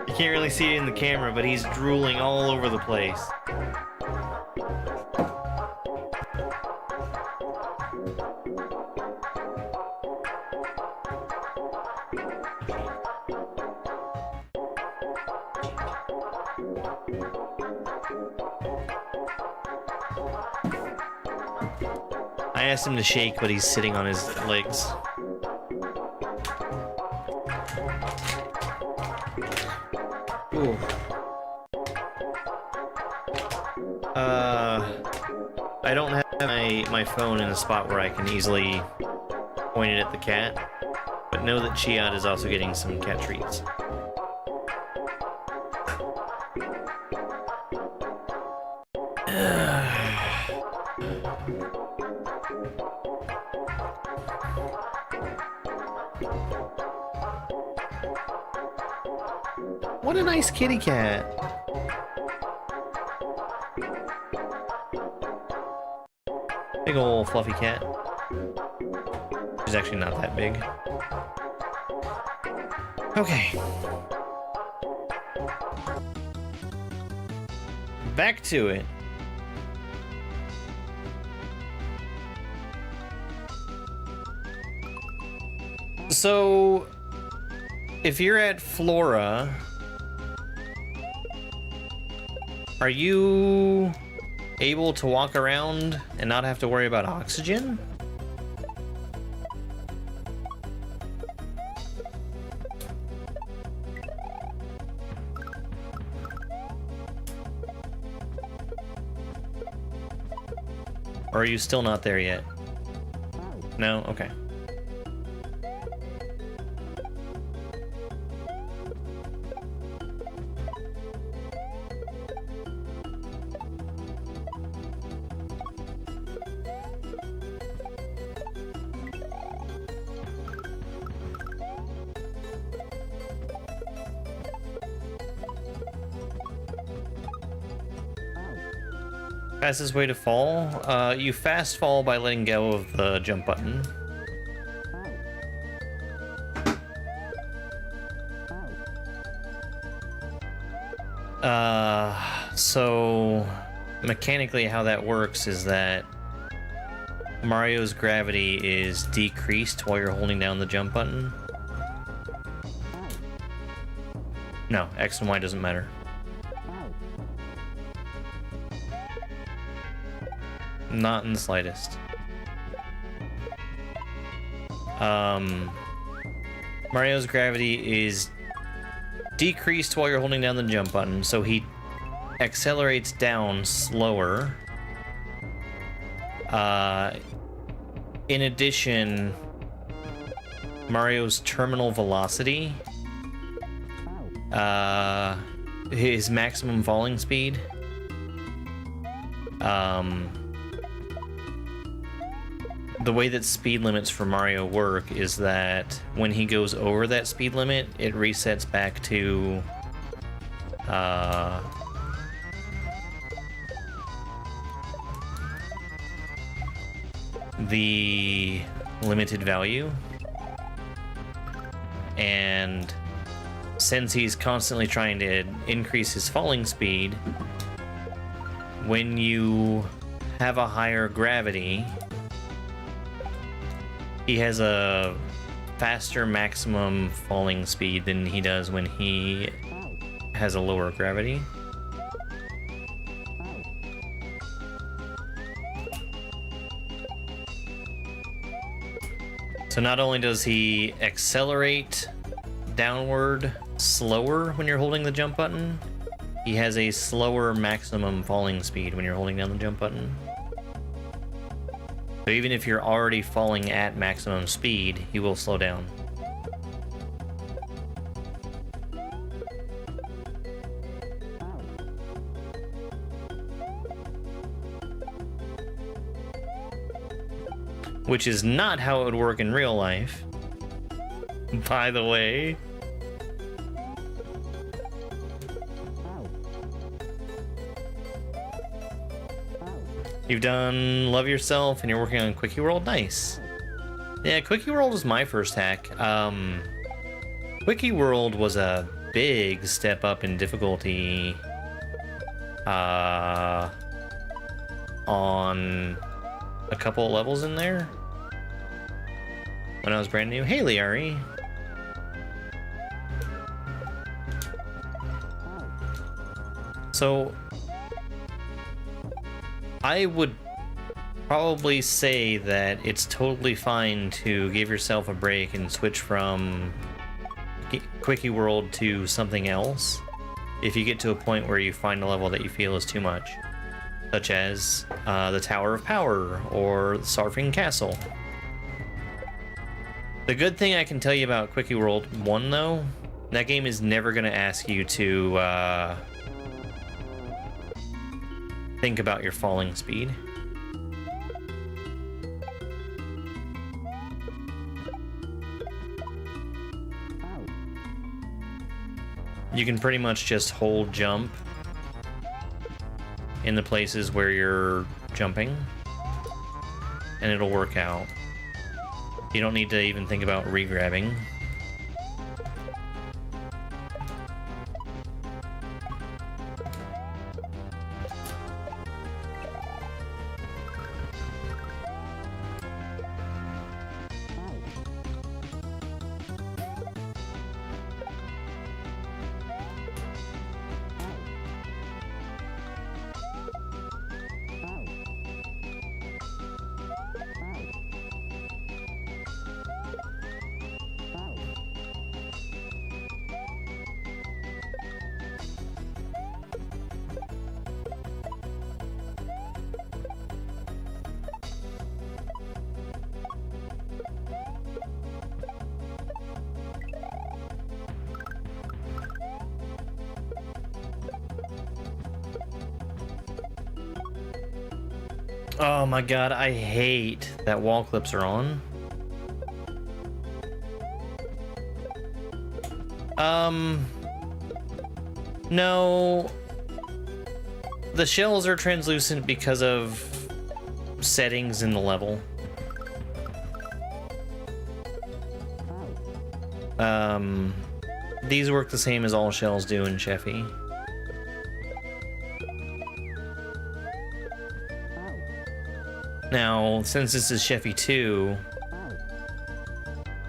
You can't really see it in the camera, but he's drooling all over the place. I asked him to shake, but he's sitting on his legs. Ooh. I don't have my phone in a spot where I can easily point it at the cat, but know that Chiat is also getting some cat treats. What a nice kitty cat. Big ol' fluffy cat. She's actually not that big. Okay. Back to it. So, if you're at Flora, are you able to walk around and not have to worry about oxygen? Or are you still not there yet? No? Okay. Fastest way to fall? You fast fall by letting go of the jump button. So mechanically how that works is that Mario's gravity is decreased while you're holding down the jump button. No, X and Y doesn't matter. Not in the slightest. Mario's gravity is decreased while you're holding down the jump button, so he accelerates down slower. In addition, Mario's terminal velocity, his maximum falling speed, the way that speed limits for Mario work is that when he goes over that speed limit, it resets back to the limited value. And since he's constantly trying to increase his falling speed, when you have a higher gravity, he has a faster maximum falling speed than he does when he has a lower gravity. So not only does he accelerate downward slower when you're holding the jump button, he has a slower maximum falling speed when you're holding down the jump button. So even if you're already falling at maximum speed, he will slow down. Which is not how it would work in real life, by the way. You've done Love Yourself and you're working on Quickie World? Nice. Yeah, Quickie World was my first hack. Quickie World was a big step up in difficulty on a couple of levels in there when I was brand new. Hey, Liari. So I would probably say that it's totally fine to give yourself a break and switch from Quickie World to something else if you get to a point where you find a level that you feel is too much, such as the Tower of Power or Sarfing Castle. The good thing I can tell you about Quickie World 1, though, that game is never going to ask you to think about your falling speed. You can pretty much just hold jump in the places where you're jumping, and it'll work out. You don't need to even think about re-grabbing. Oh my god, I hate that wall clips are on. No. the shells are translucent because of settings in the level. These work the same as all shells do in Sheffy. Now, since this is Sheffy 2,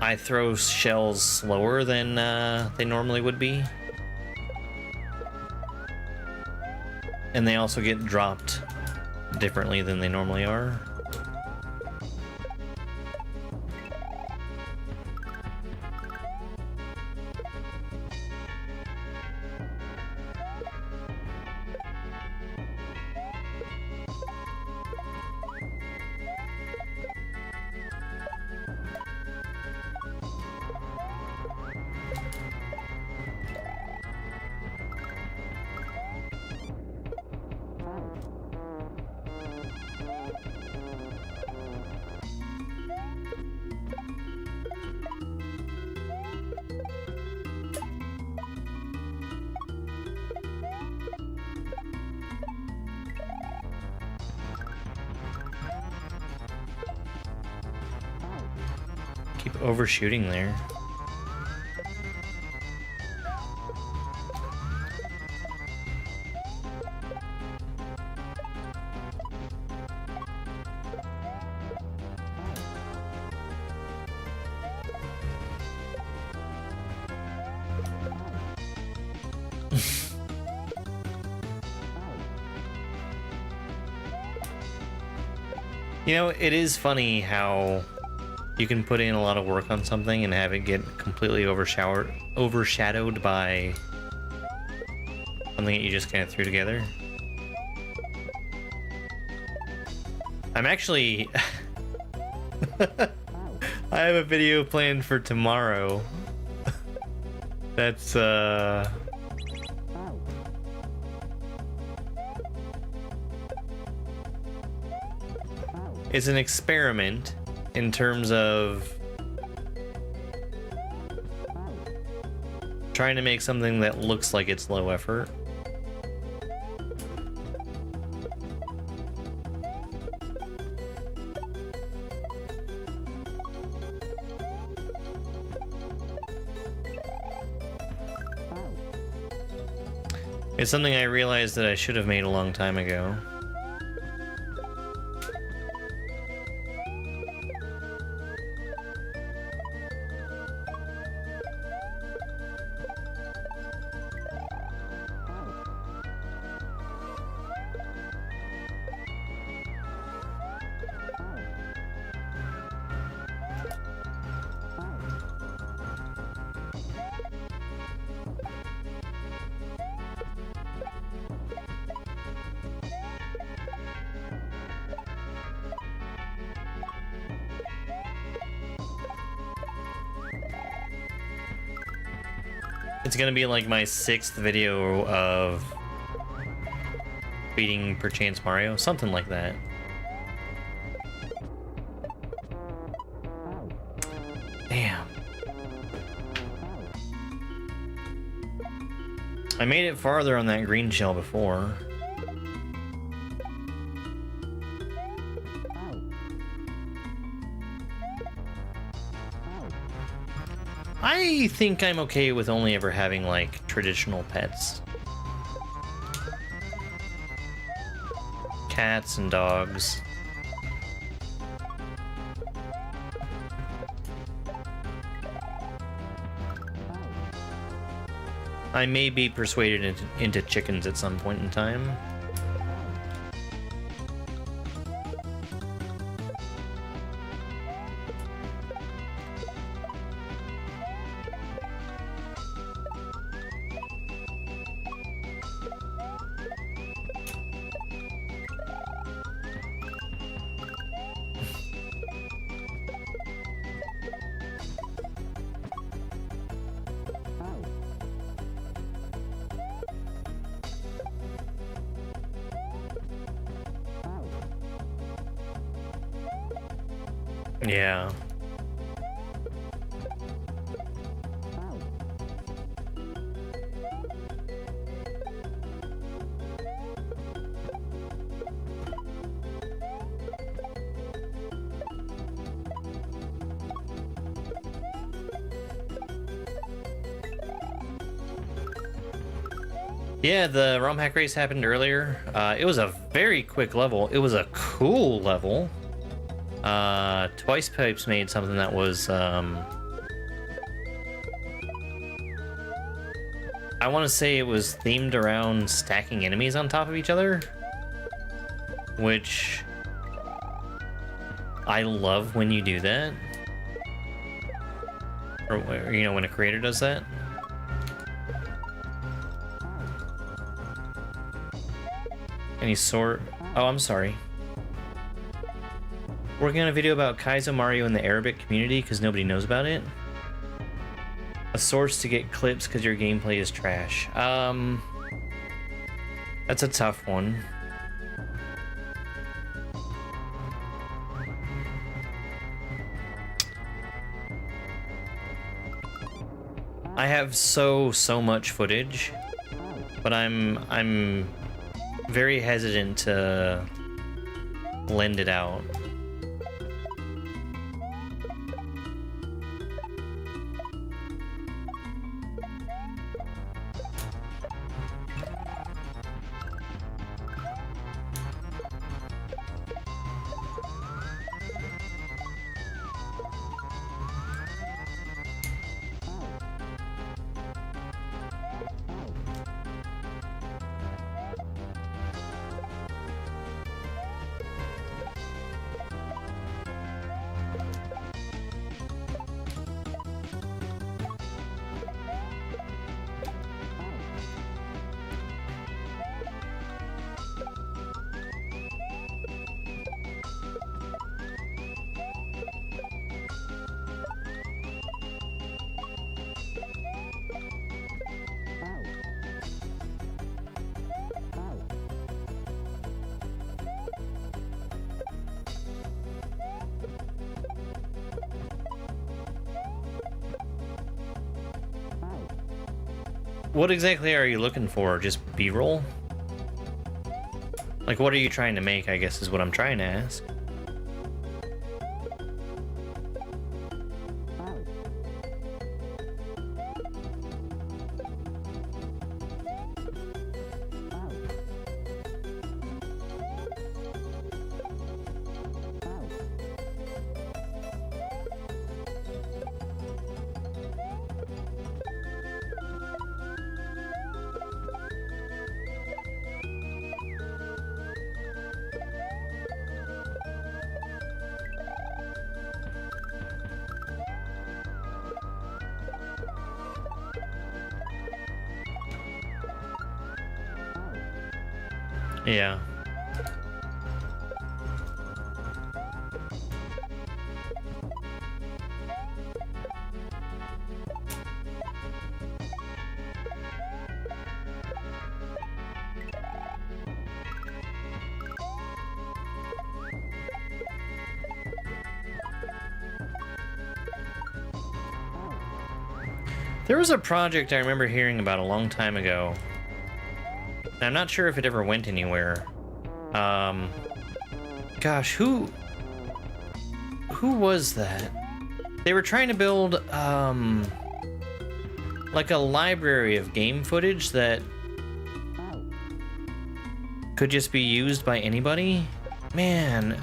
I throw shells slower than they normally would be. And they also get dropped differently than they normally are. Keep overshooting there. You know, it is funny how you can put in a lot of work on something and have it get completely overshadowed by something that you just kind of threw together. I'm actually... I have a video planned for tomorrow. That's, it's an experiment in terms of trying to make something that looks like it's low effort. It's something I realized that I should have made a long time ago. It's gonna be like my 6th video of beating Perchance Mario, something like that. Damn. I made it farther on that green shell before. I think I'm okay with only ever having, like, traditional pets. Cats and dogs. I may be persuaded into chickens at some point in time. Yeah. Yeah, the RomHack Race happened earlier. It was a very quick level. It was a cool level. Twicepipes made something that was, I want to say it was themed around stacking enemies on top of each other, which I love when you do that. Or, you know, when a creator does that. Any sort... Oh, I'm sorry. Working on a video about Kaiso Mario in the Arabic community because nobody knows about it. A source to get clips because your gameplay is trash. That's a tough one. I have so much footage, but I'm very hesitant to lend it out. What exactly are you looking for? Just B-roll? Like, what are you trying to make, I guess, is what I'm trying to ask. Yeah. There was a project I remember hearing about a long time ago. And I'm not sure if it ever went anywhere. Gosh, who was that? They were trying to build, like a library of game footage that could just be used by anybody? Man.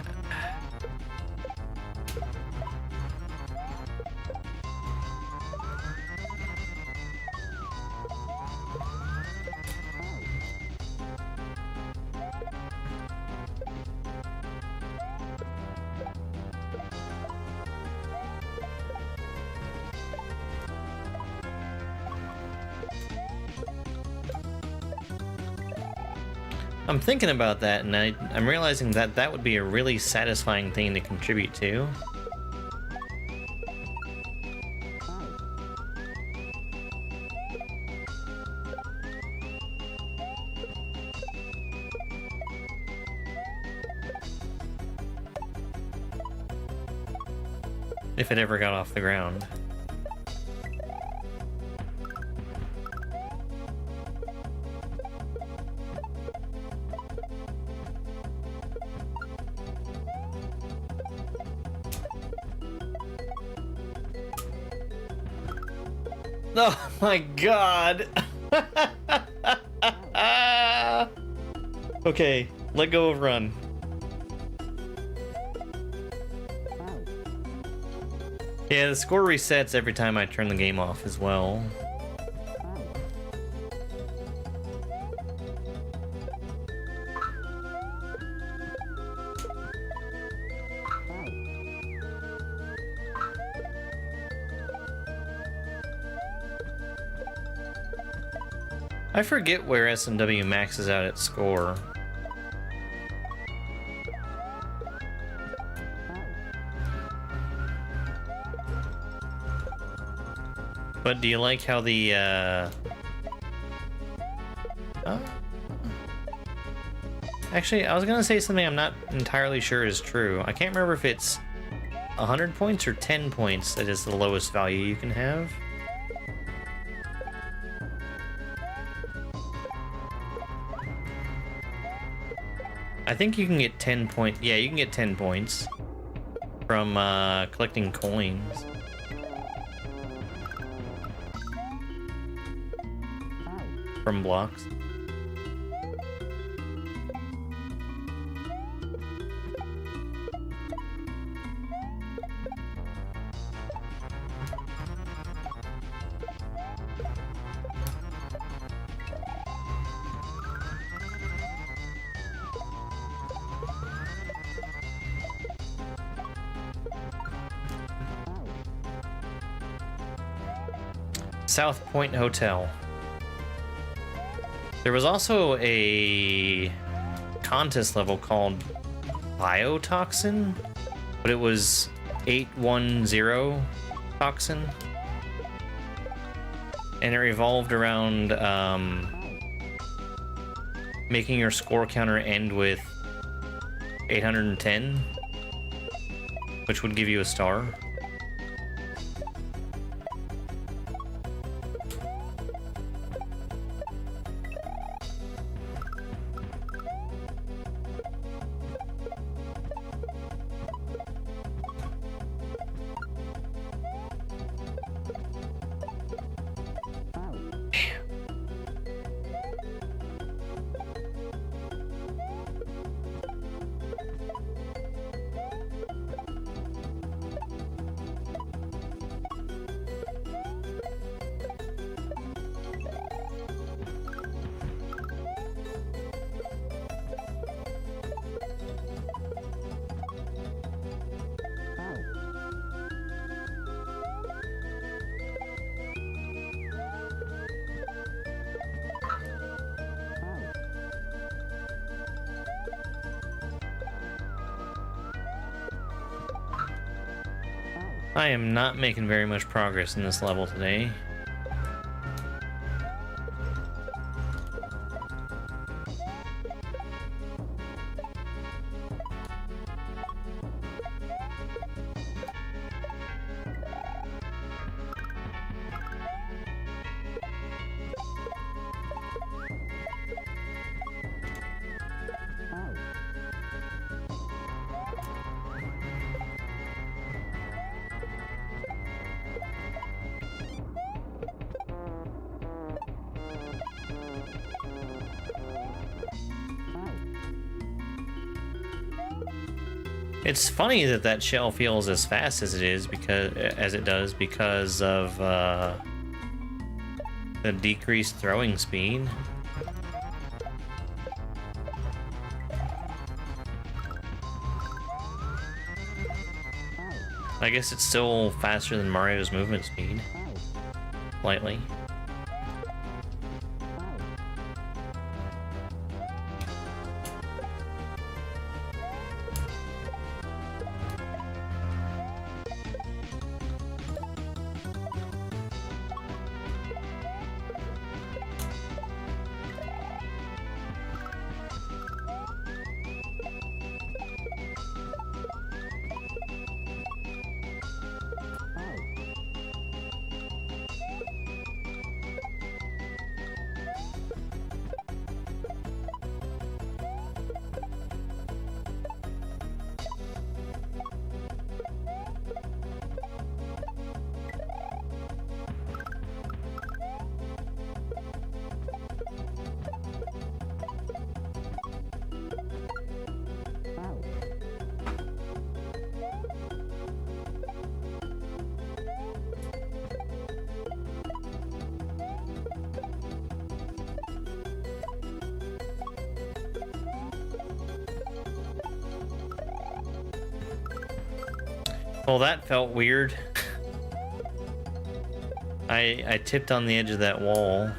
I'm thinking about that, and I'm realizing that that would be a really satisfying thing to contribute to. If it ever got off the ground. Oh my god. Okay, let go of run. Yeah, the score resets every time I turn the game off as well. I forget where SMW maxes out its score. But do you like how the, oh. Actually, I was gonna say something I'm not entirely sure is true. I can't remember if it's 100 points or 10 points that is the lowest value you can have. I think you can get 10 points. Yeah, you can get 10 points from collecting coins. From blocks. South Point Hotel. There was also a contest level called Biotoxin, but it was 810 Toxin. And it revolved around making your score counter end with 810, which would give you a star. I am not making very much progress in this level today. It's funny that that shell feels as fast as it is because of the decreased throwing speed. I guess it's still faster than Mario's movement speed, slightly. Well, that felt weird. I tipped on the edge of that wall.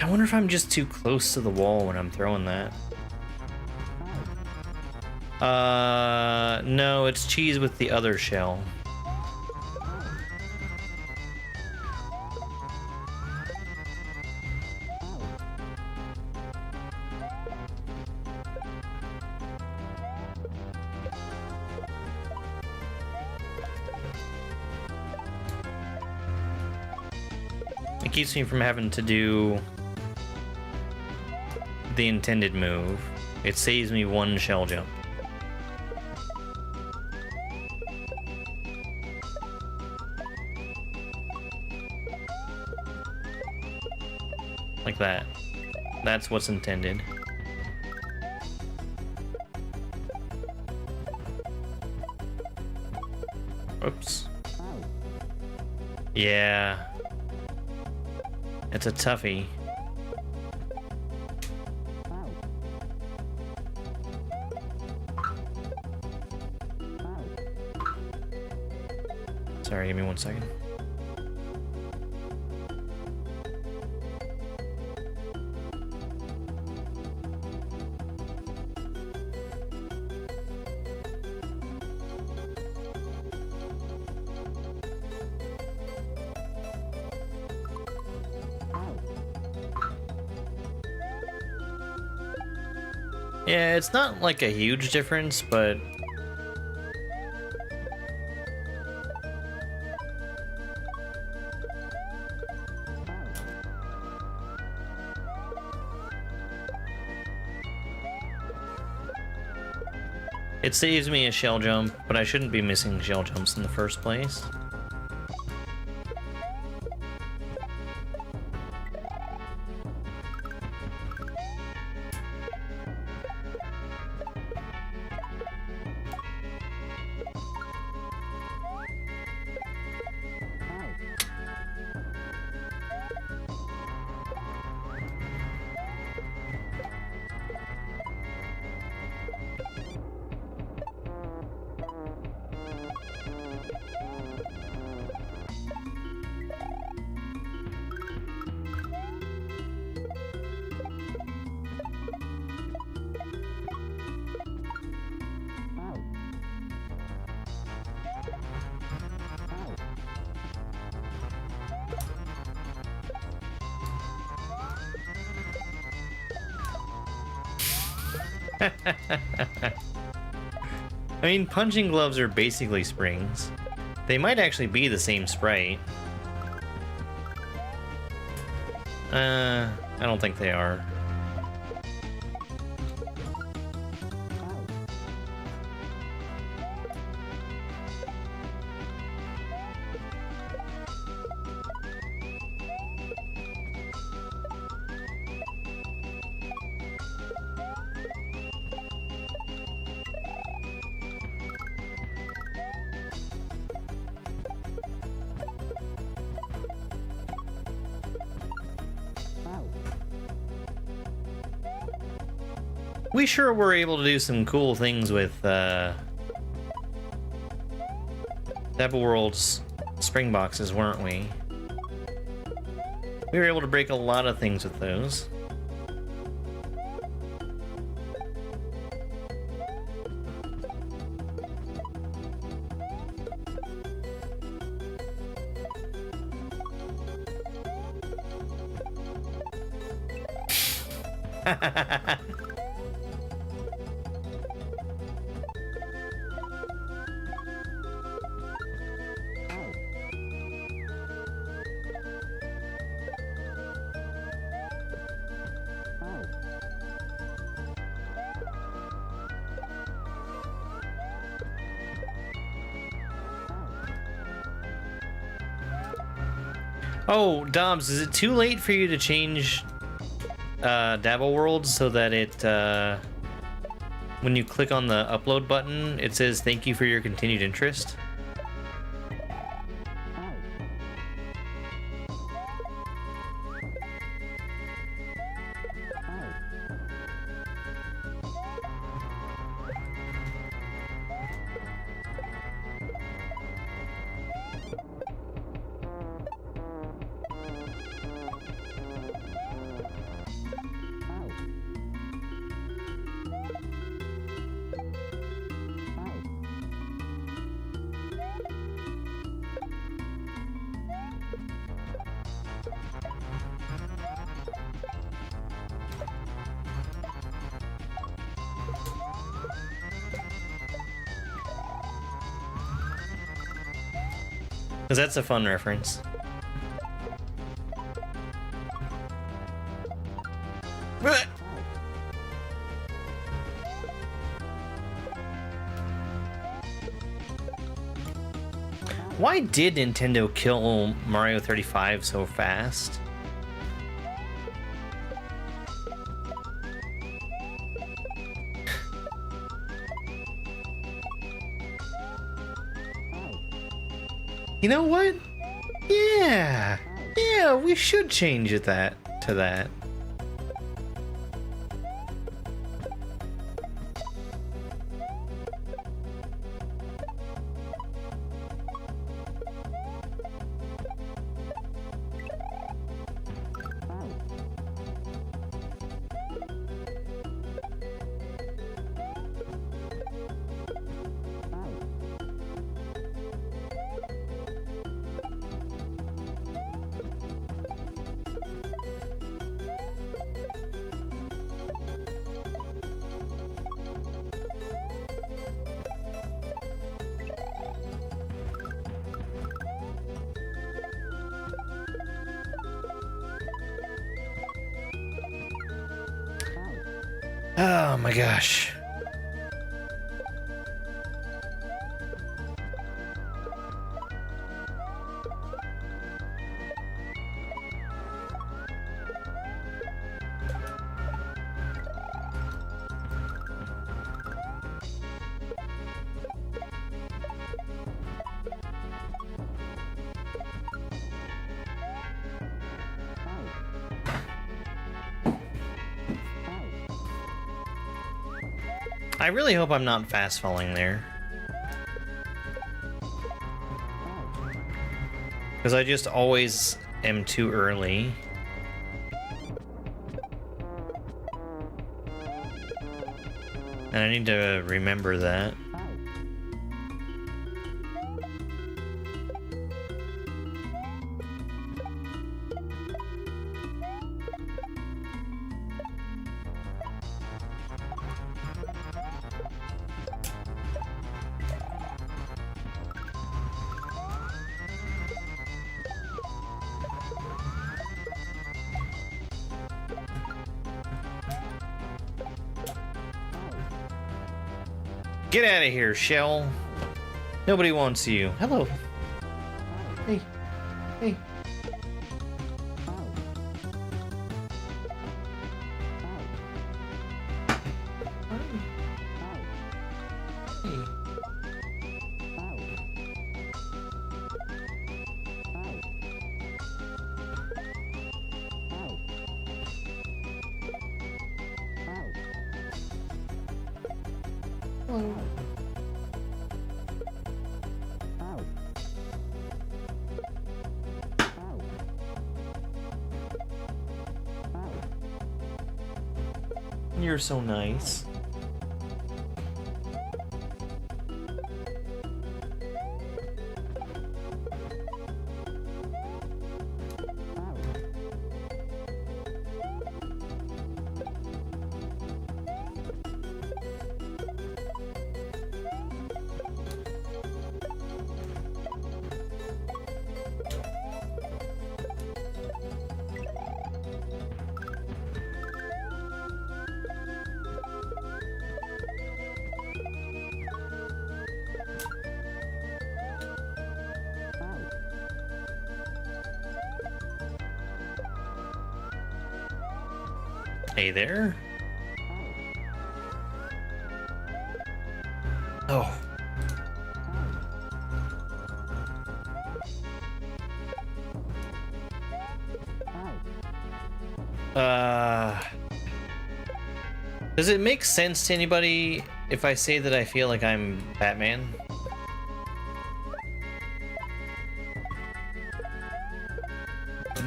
I wonder if I'm just too close to the wall when I'm throwing that. No, it's cheese with the other shell. It keeps me from having to do the intended move. It saves me one shell jump. Like that. That's what's intended. Oops. Yeah. It's a toughie. Sorry, give me 1 second. Yeah, it's not like a huge difference, but it saves me a shell jump, but I shouldn't be missing shell jumps in the first place. I mean, punching gloves are basically springs. They might actually be the same sprite. I don't think they are. We sure were able to do some cool things with Devil World's spring boxes, weren't we? We were able to break a lot of things with those. Oh, Dobbs, is it too late for you to change Dabble World so that it, when you click on the upload button, it says thank you for your continued interest? Because that's a fun reference. Why did Nintendo kill Mario 35 so fast? You know what? Yeah, we should change it to that. Oh my gosh. I really hope I'm not fast falling there. Because I just always am too early. And I need to remember that. Get out of here, Shell. Nobody wants you. Hello. Hey. Hey. You're so nice. Hey there. Oh. Does it make sense to anybody if I say that I feel like I'm Batman?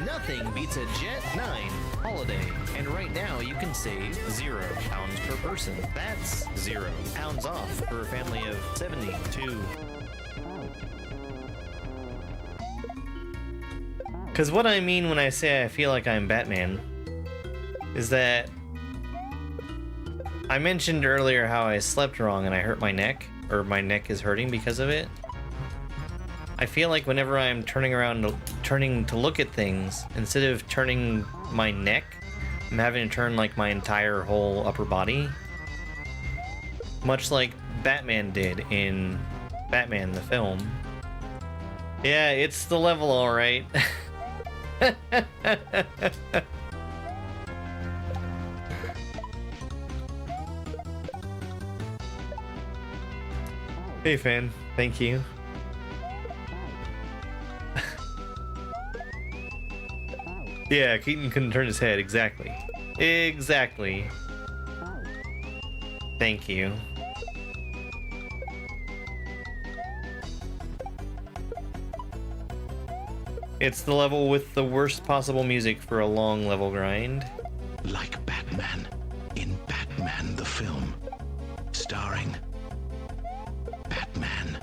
Nothing beats a Jet 9 holiday. And right now you can save £0 per person. That's £0 off for a family of 72. Because what I mean when I say I feel like I'm Batman is that I mentioned earlier how I slept wrong and I hurt my neck, or my neck is hurting because of it. I feel like whenever I'm turning to look at things, instead of turning my neck, I'm having to turn like my entire whole upper body. Much like Batman did in Batman the film. Yeah, it's the level, alright. Hey fan, thank you. Yeah, Keaton couldn't turn his head, exactly. Exactly. Thank you. It's the level with the worst possible music for a long level grind. Like Batman in Batman the film, starring Batman.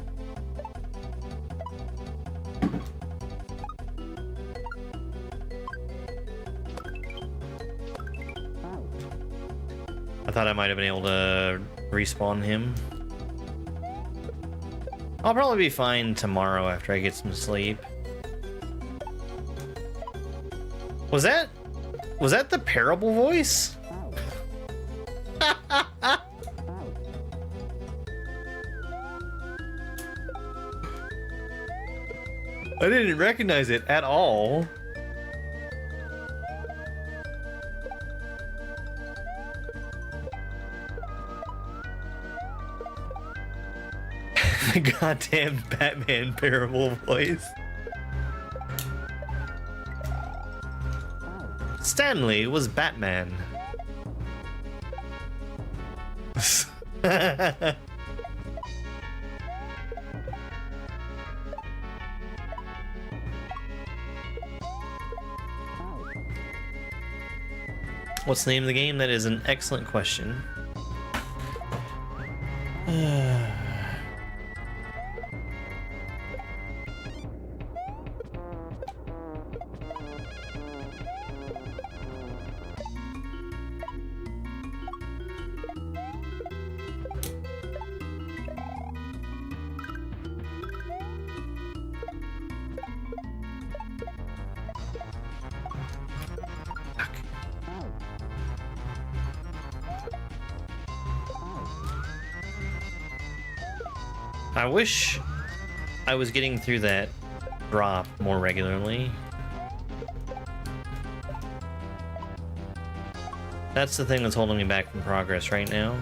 I thought I might have been able to respawn him. I'll probably be fine tomorrow after I get some sleep. Was that the parable voice? I didn't recognize it at all. The goddamn Batman parable voice. Stanley was Batman. What's the name of the game? That is an excellent question. I wish I was getting through that drop more regularly. That's the thing that's holding me back from progress right now.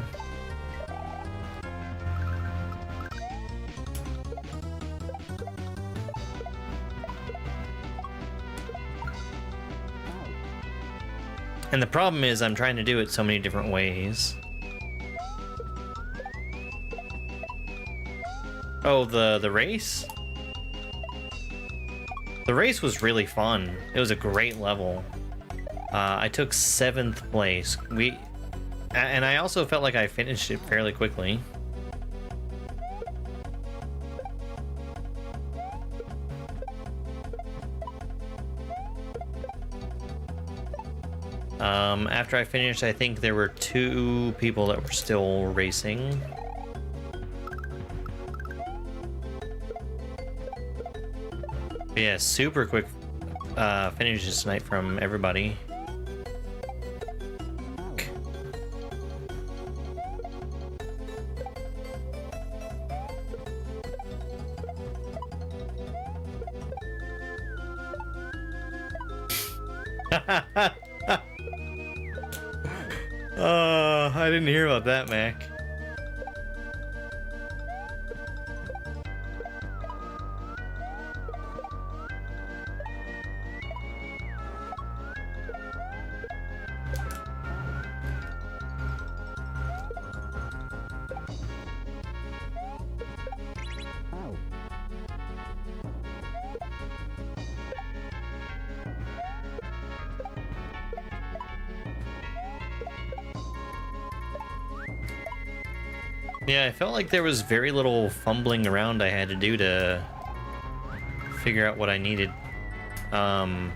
And the problem is I'm trying to do it so many different ways. Oh, the race? The race was really fun. It was a great level. I took 7th place. And I also felt like I finished it fairly quickly. After I finished, I think there were 2 people that were still racing. Yeah, super quick finishes tonight from everybody. I didn't hear about that, Mac. Yeah, I felt like there was very little fumbling around I had to do to figure out what I needed. There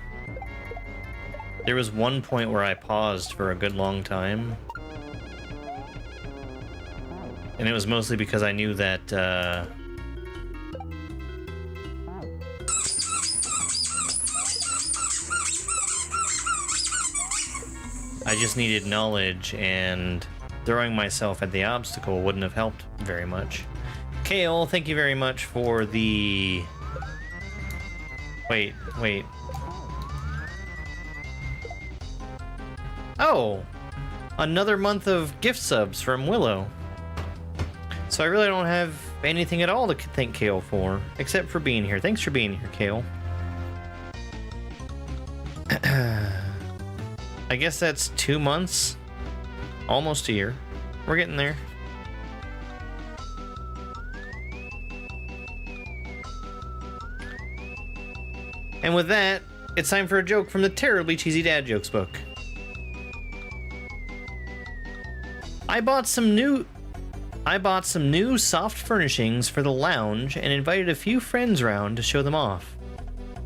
was one point where I paused for a good long time. And it was mostly because I knew that, I just needed knowledge, and throwing myself at the obstacle wouldn't have helped very much. Kale, thank you very much for the... Wait. Oh! Another month of gift subs from Willow. So I really don't have anything at all to thank Kale for, except for being here. Thanks for being here, Kale. I guess that's 2 months. Almost a year. We're getting there. And with that, it's time for a joke from the Terribly Cheesy Dad Jokes book. I bought some new soft furnishings for the lounge and invited a few friends round to show them off.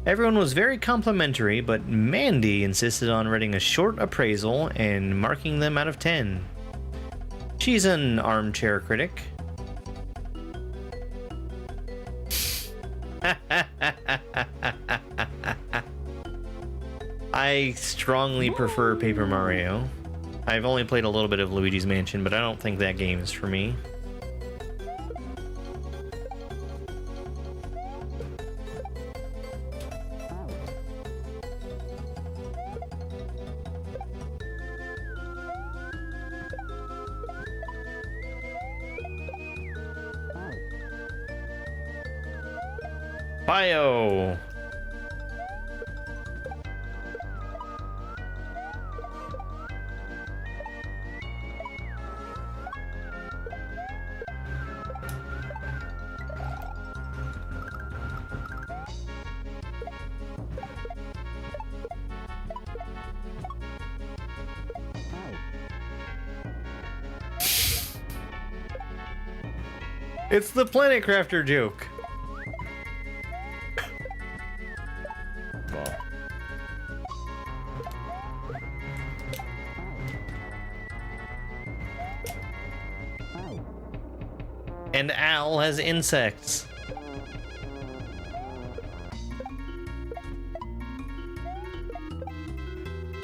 Everyone was very complimentary, but Mandy insisted on writing a short appraisal and marking them out of 10. She's an armchair critic. I strongly prefer Paper Mario. I've only played a little bit of Luigi's Mansion, but I don't think that game is for me. Bio. It's the Planet Crafter joke. And Al has insects.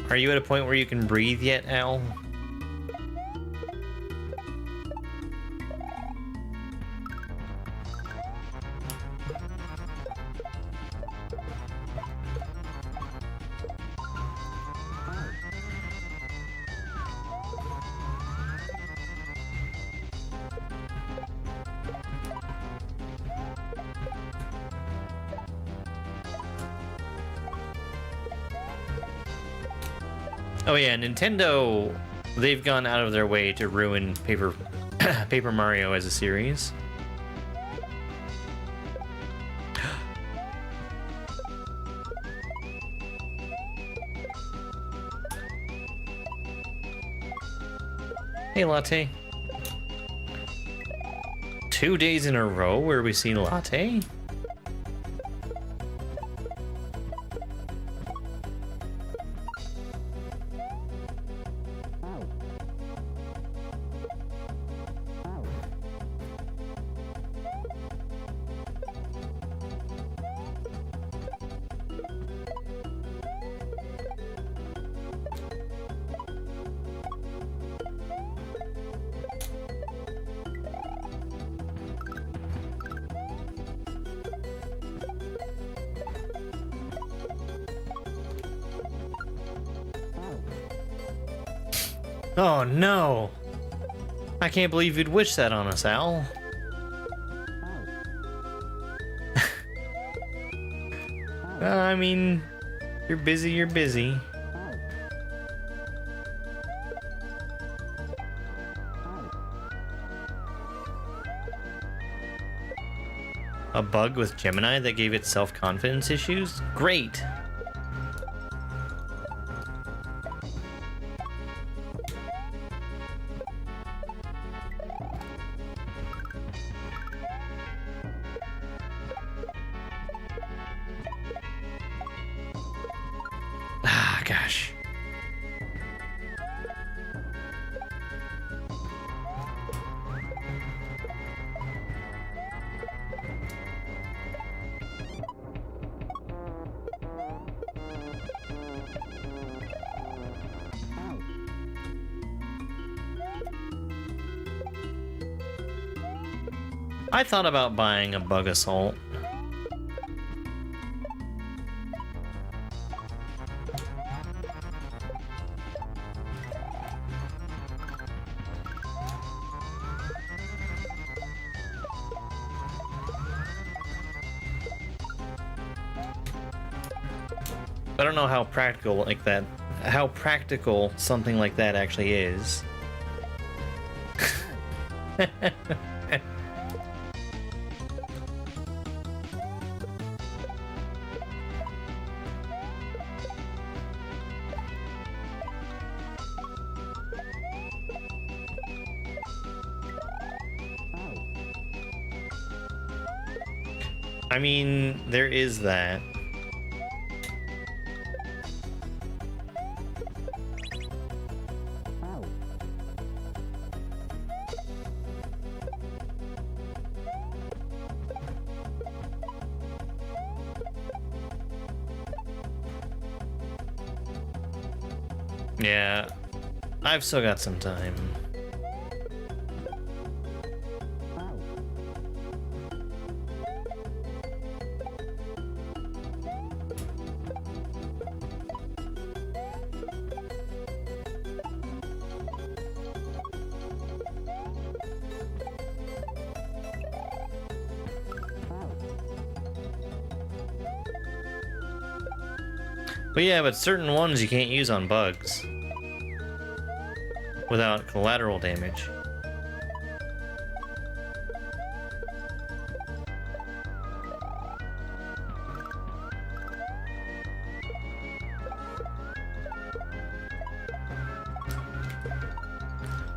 Are you at a point where you can breathe yet, Al? Oh yeah, Nintendo, they've gone out of their way to ruin Paper Mario as a series. Hey, Latte. 2 days in a row where we see Latte? Oh no! I can't believe you'd wish that on us, Al. I mean, you're busy, you're busy. A bug with Gemini that gave it self-confidence issues? Great! Ah, gosh. I thought about buying a bug assault. I don't know how practical how practical something like that actually is. I mean, there is that. Yeah, I've still got some time. But yeah, but certain ones you can't use on bugs without collateral damage.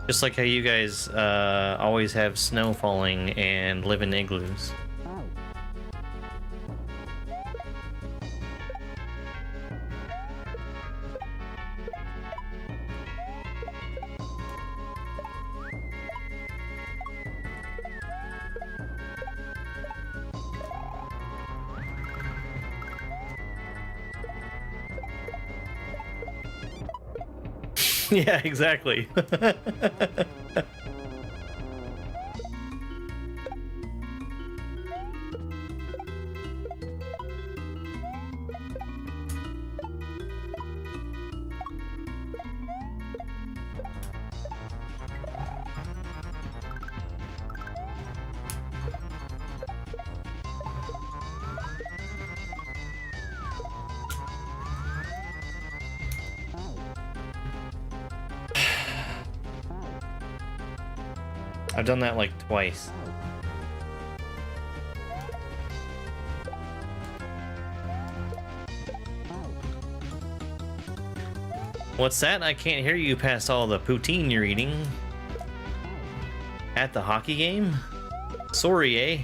Just like how you guys always have snow falling and live in igloos. Yeah, exactly. I've done that like twice. What's that? I can't hear you past all the poutine you're eating. At the hockey game? Sorry, eh?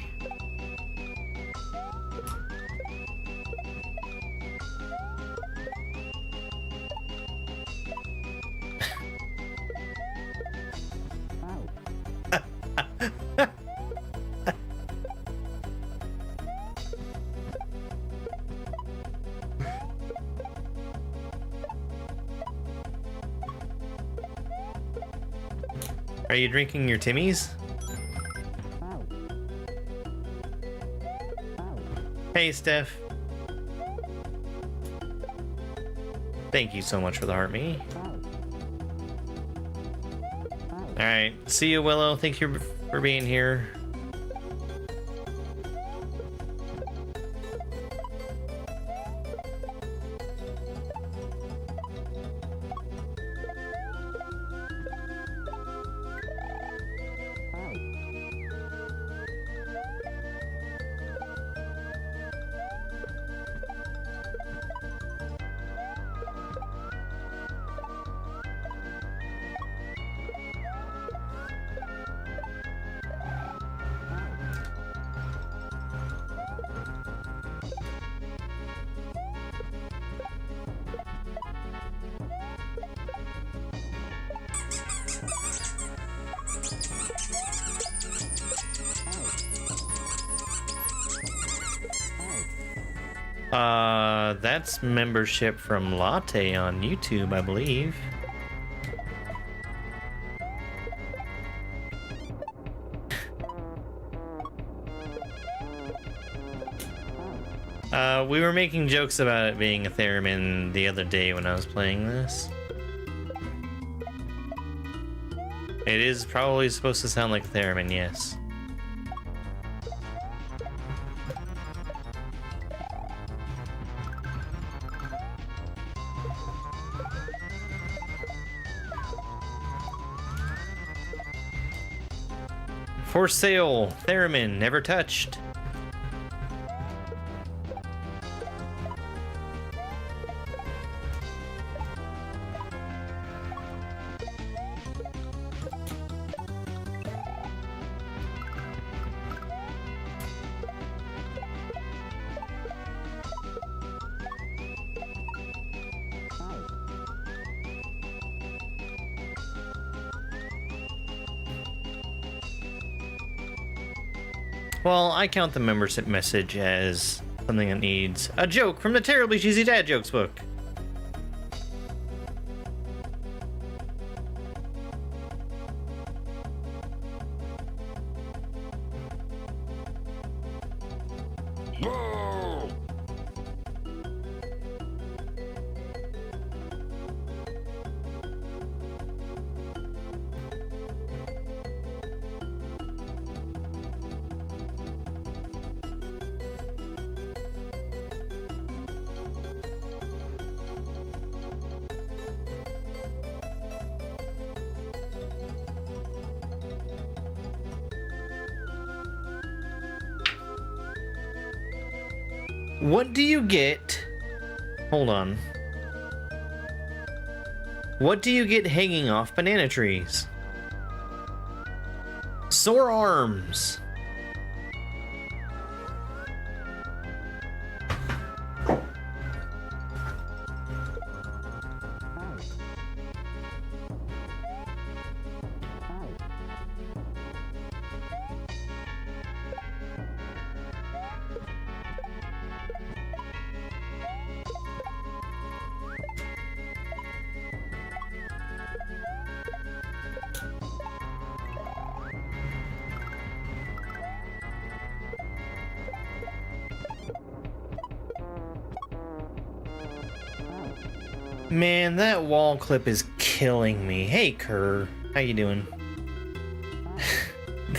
Are you drinking your Timmies? Hey, Steph. Thank you so much for the heart me. Alright, see you, Willow. Thank you for being here. That's membership from Latte on YouTube, I believe. We were making jokes about it being a theremin the other day when I was playing this. It is probably supposed to sound like a theremin, yes. For sale, theremin, never touched. Well, I count the membership message as something that needs a joke from the Terribly Cheesy Dad Jokes book. What do you get? Hold on. What do you get hanging off banana trees? Sore arms. Man, that wall clip is killing me. Hey, Kerr. How you doing?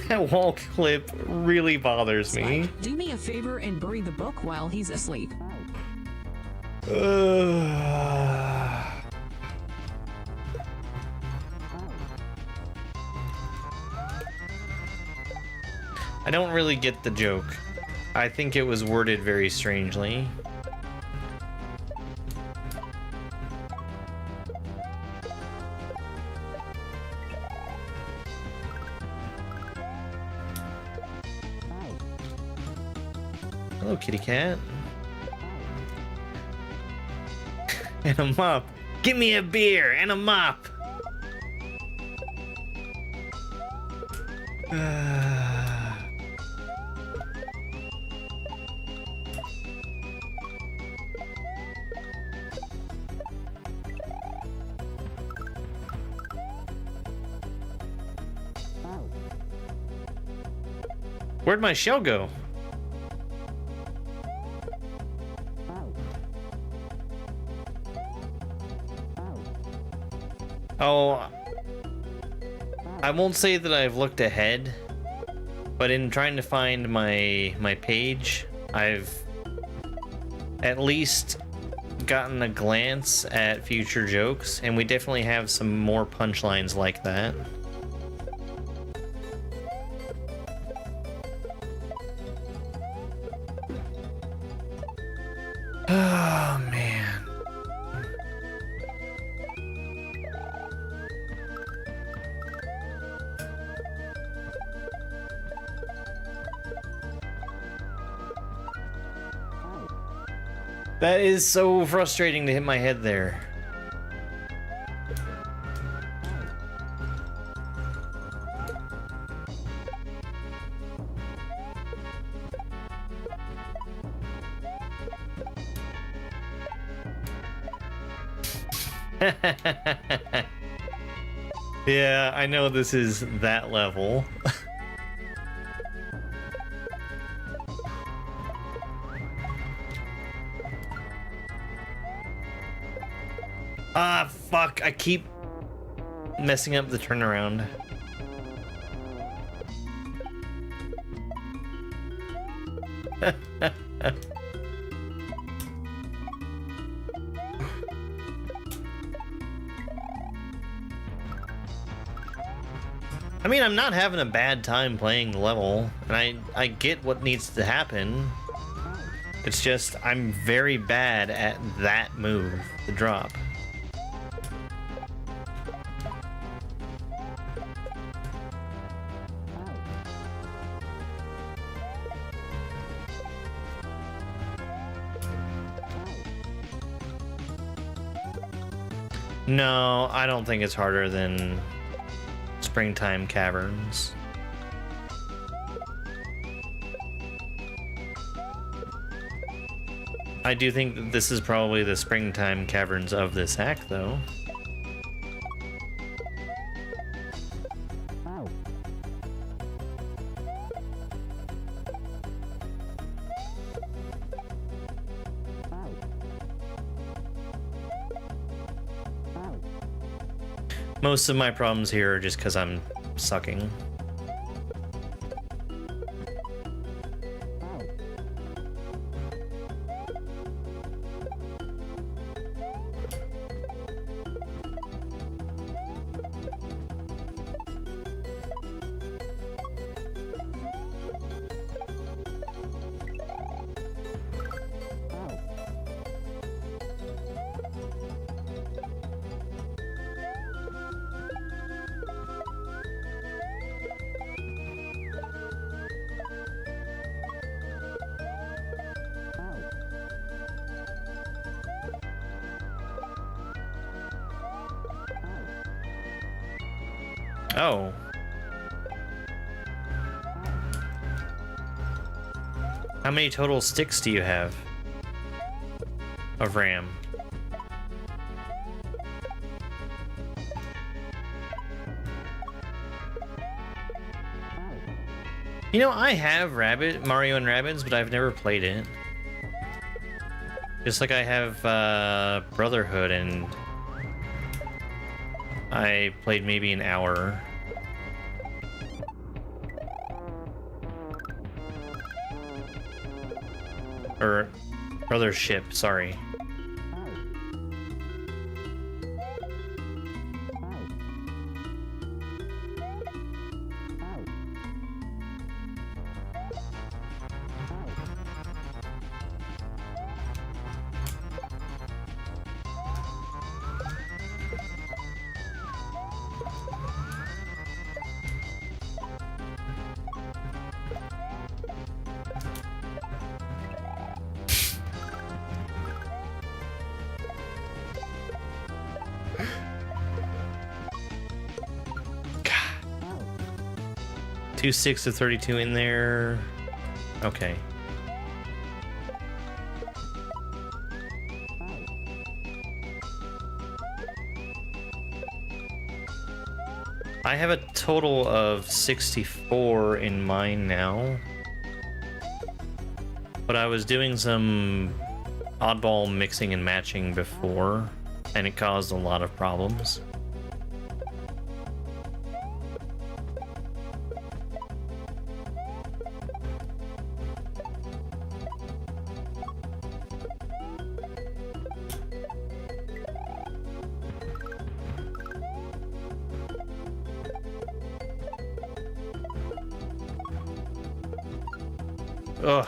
That wall clip really bothers me. Like, do me a favor and bury the book while he's asleep. I don't really get the joke. I think it was worded very strangely. Hello, kitty cat. And a mop. Give me a beer and a mop. Where'd my shell go? Oh. I won't say that I've looked ahead, but in trying to find my page, I've at least gotten a glance at future jokes, and we definitely have some more punchlines like that. Oh, man. That is so frustrating to hit my head there. Yeah, I know this is that level. Ah, fuck, I keep messing up the turnaround. I mean, I'm not having a bad time playing the level, and I get what needs to happen. It's just, I'm very bad at that move, the drop. No, I don't think it's harder than Springtime Caverns. I do think that this is probably the Springtime Caverns of this hack, though. Most of my problems here are just because I'm sucking. Oh. How many total sticks do you have of RAM? You know, I have Mario and Rabbids, but I've never played it. Just like I have Brotherhood, and I played maybe an hour. Or Brothership, sorry. Two 6 of 32 in there. Okay. I have a total of 64 in mine now. But I was doing some oddball mixing and matching before, and it caused a lot of problems. Ugh.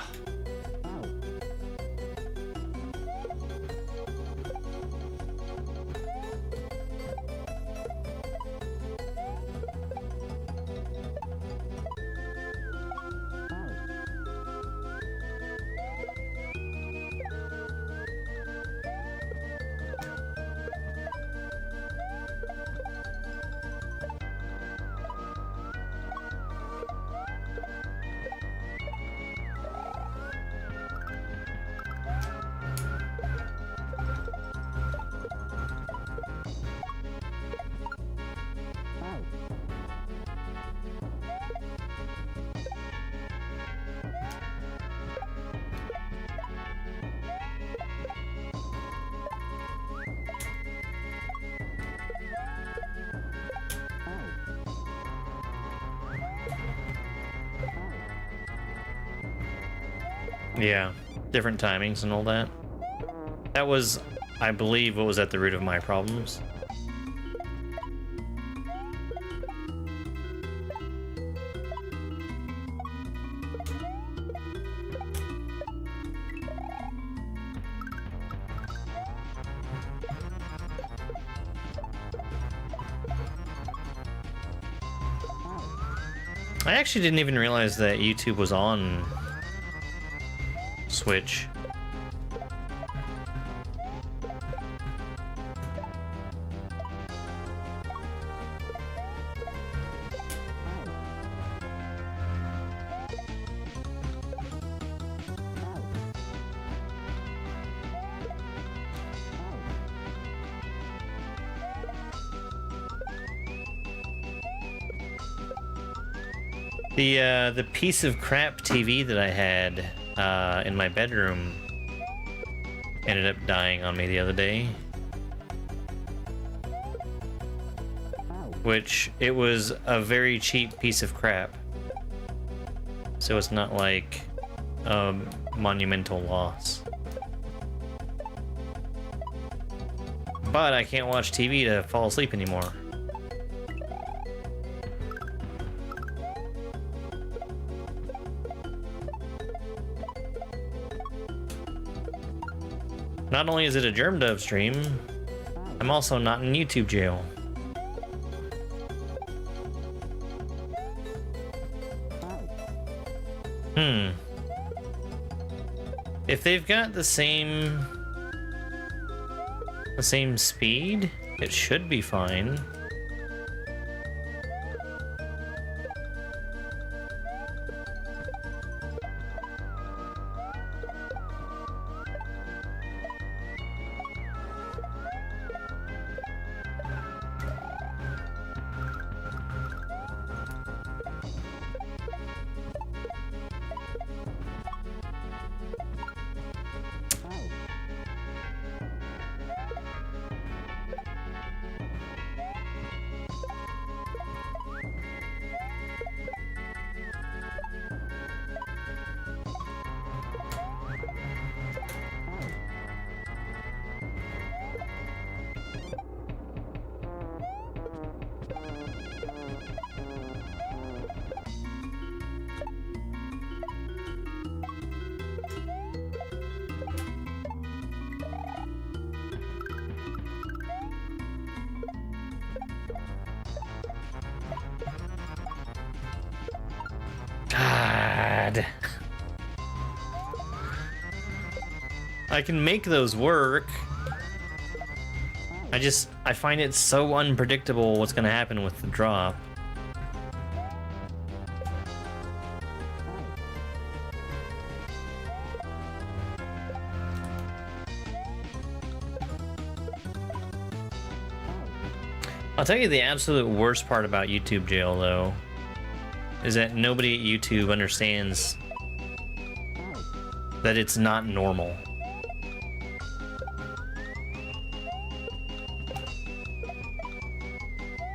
Yeah, different timings and all that. That was, I believe, what was at the root of my problems. I actually didn't even realize that YouTube was on Switch. The piece of crap TV that I had in my bedroom ended up dying on me the other day. Which, it was a very cheap piece of crap. So it's not like a monumental loss. But I can't watch TV to fall asleep anymore. Not only is it a germ dove stream, I'm also not in YouTube jail. If they've got the same speed, it should be fine. God. I can make those work. I find it so unpredictable what's gonna happen with the drop. I'll tell you the absolute worst part about YouTube jail, though, is that nobody at YouTube understands that it's not normal.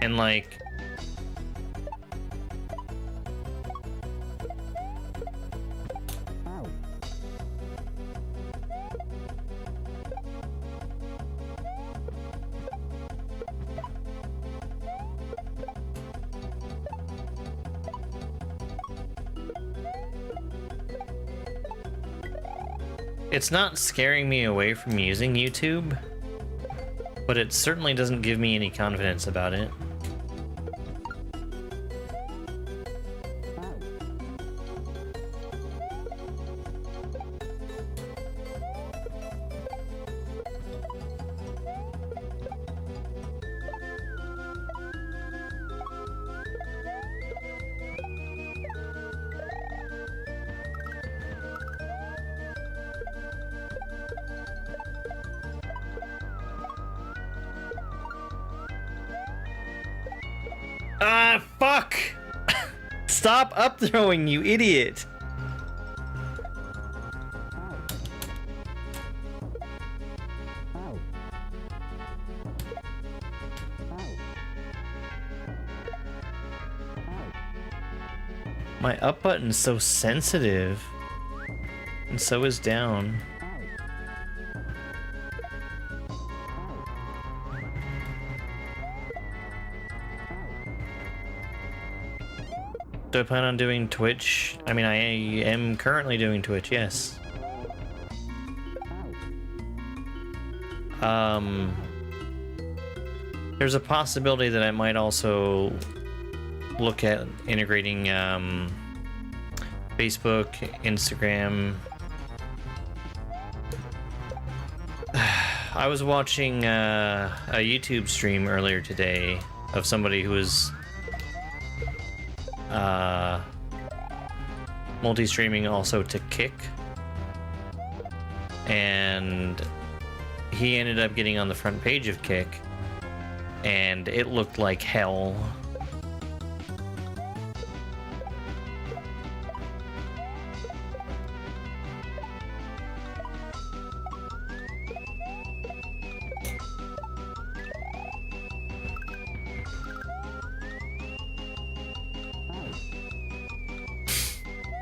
And like, It's not scaring me away from using YouTube, but it certainly doesn't give me any confidence about it. Ah, fuck! Stop up throwing, you idiot! My up button's so sensitive. And so is down. Do I plan on doing Twitch? I mean, I am currently doing Twitch, yes. There's a possibility that I might also look at integrating Facebook, Instagram. I was watching a YouTube stream earlier today of somebody who was multi-streaming also to Kick, and he ended up getting on the front page of Kick, and it looked like hell.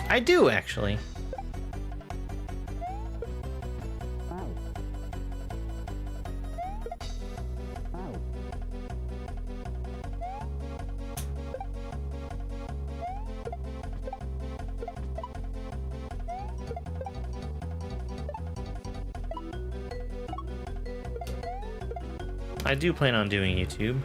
I do, actually. I do plan on doing YouTube.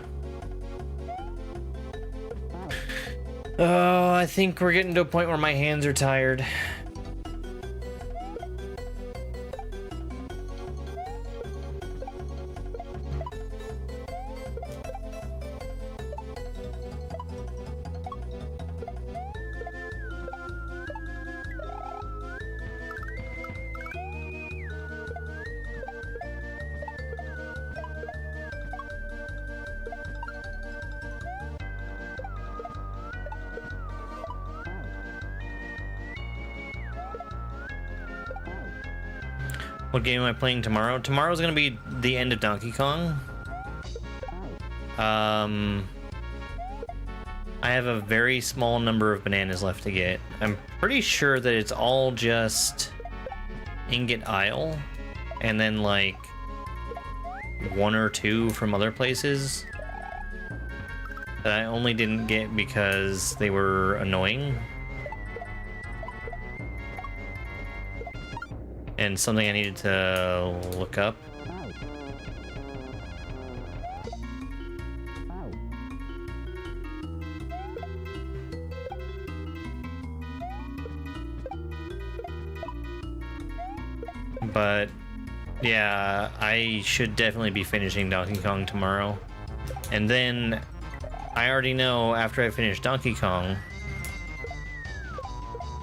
Oh, I think we're getting to a point where my hands are tired. What game am I playing tomorrow? Tomorrow's gonna be the end of Donkey Kong. I have a very small number of bananas left to get. I'm pretty sure that it's all just Ingot Isle, and then like one or two from other places that I only didn't get because they were annoying. And something I needed to look up. But yeah, I should definitely be finishing Donkey Kong tomorrow. And then I already know after I finish Donkey Kong,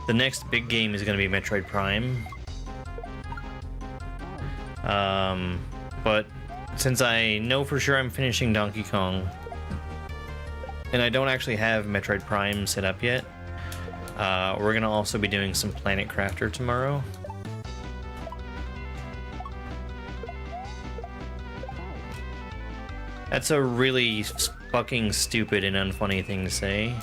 the next big game is going to be Metroid Prime. But since I know for sure I'm finishing Donkey Kong, and I don't actually have Metroid Prime set up yet, we're gonna also be doing some Planet Crafter tomorrow. That's a really fucking stupid and unfunny thing to say.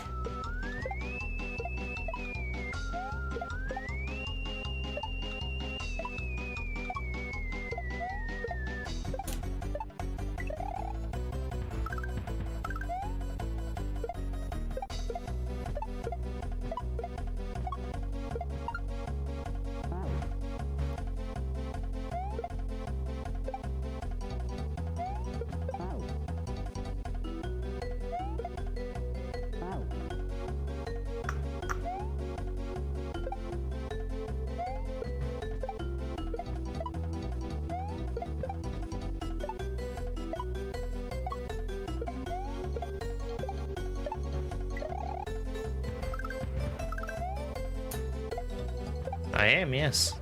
I am, yes.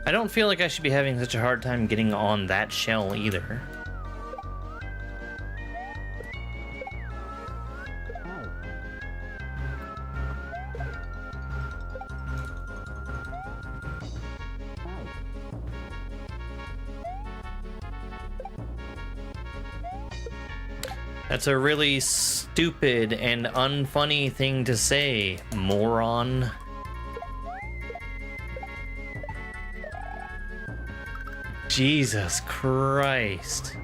I don't feel like I should be having such a hard time getting on that shell either. That's a really stupid and unfunny thing to say, moron. Jesus Christ.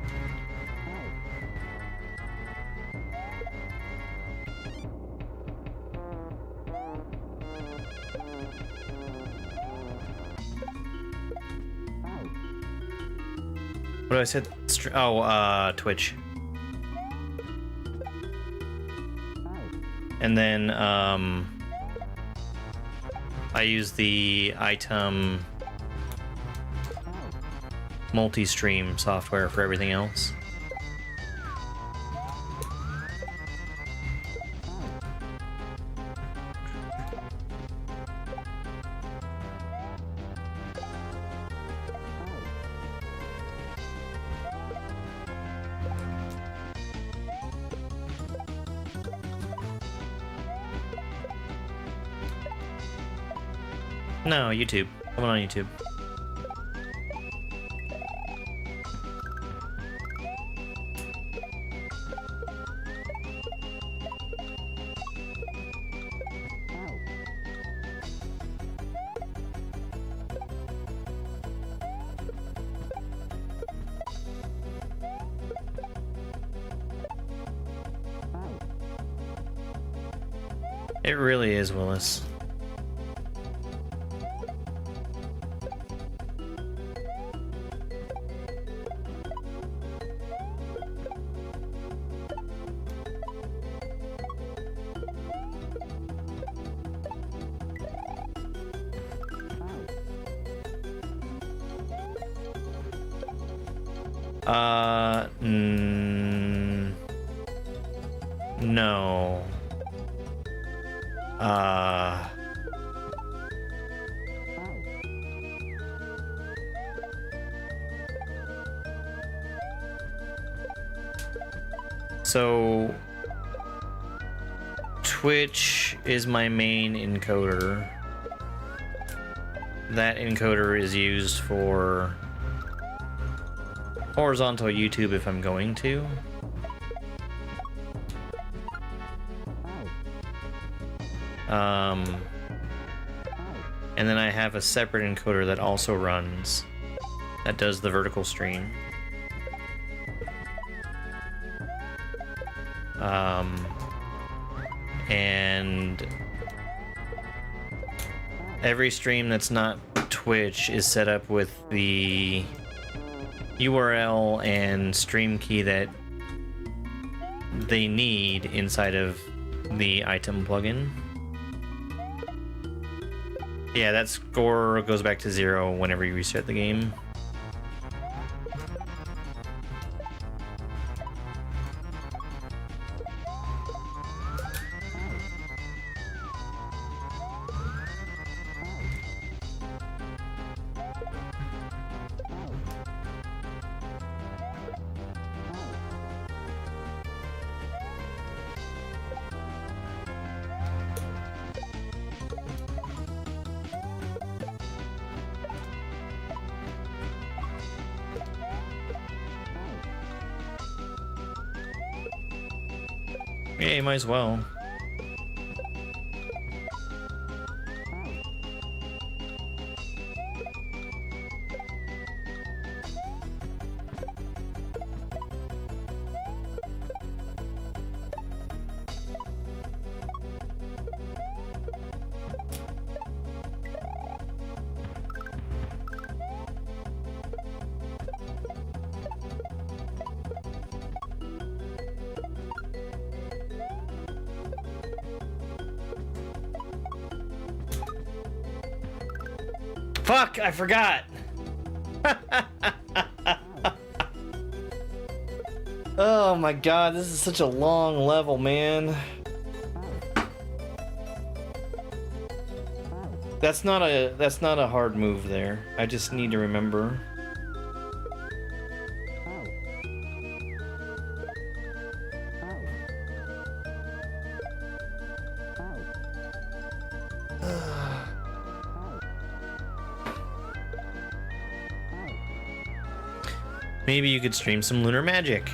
What did I say? Twitch. And then, I use the item multi-stream software for everything else. No, YouTube. Coming on YouTube. It really is, Willis. No. So Twitch is my main encoder. That encoder is used for horizontal YouTube if I'm going to. And then I have a separate encoder that also runs, that does the vertical stream. And every stream that's not Twitch is set up with the URL and stream key that they need inside of the item plugin. Yeah, that score goes back to 0 whenever you restart the game. Yeah, you might as well. Fuck, I forgot. Oh my god, this is such a long level, man. That's not a hard move there. I just need to remember. Maybe you could stream some lunar magic.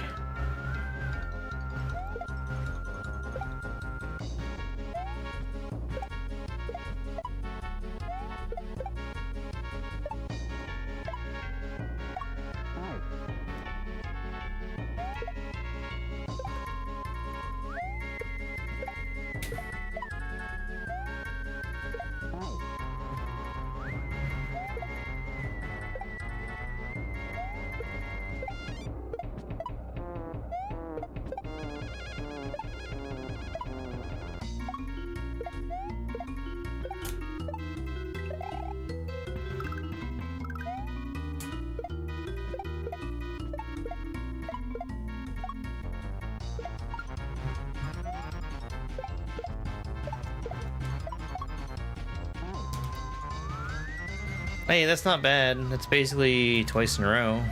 Hey, that's not bad. That's basically twice in a row.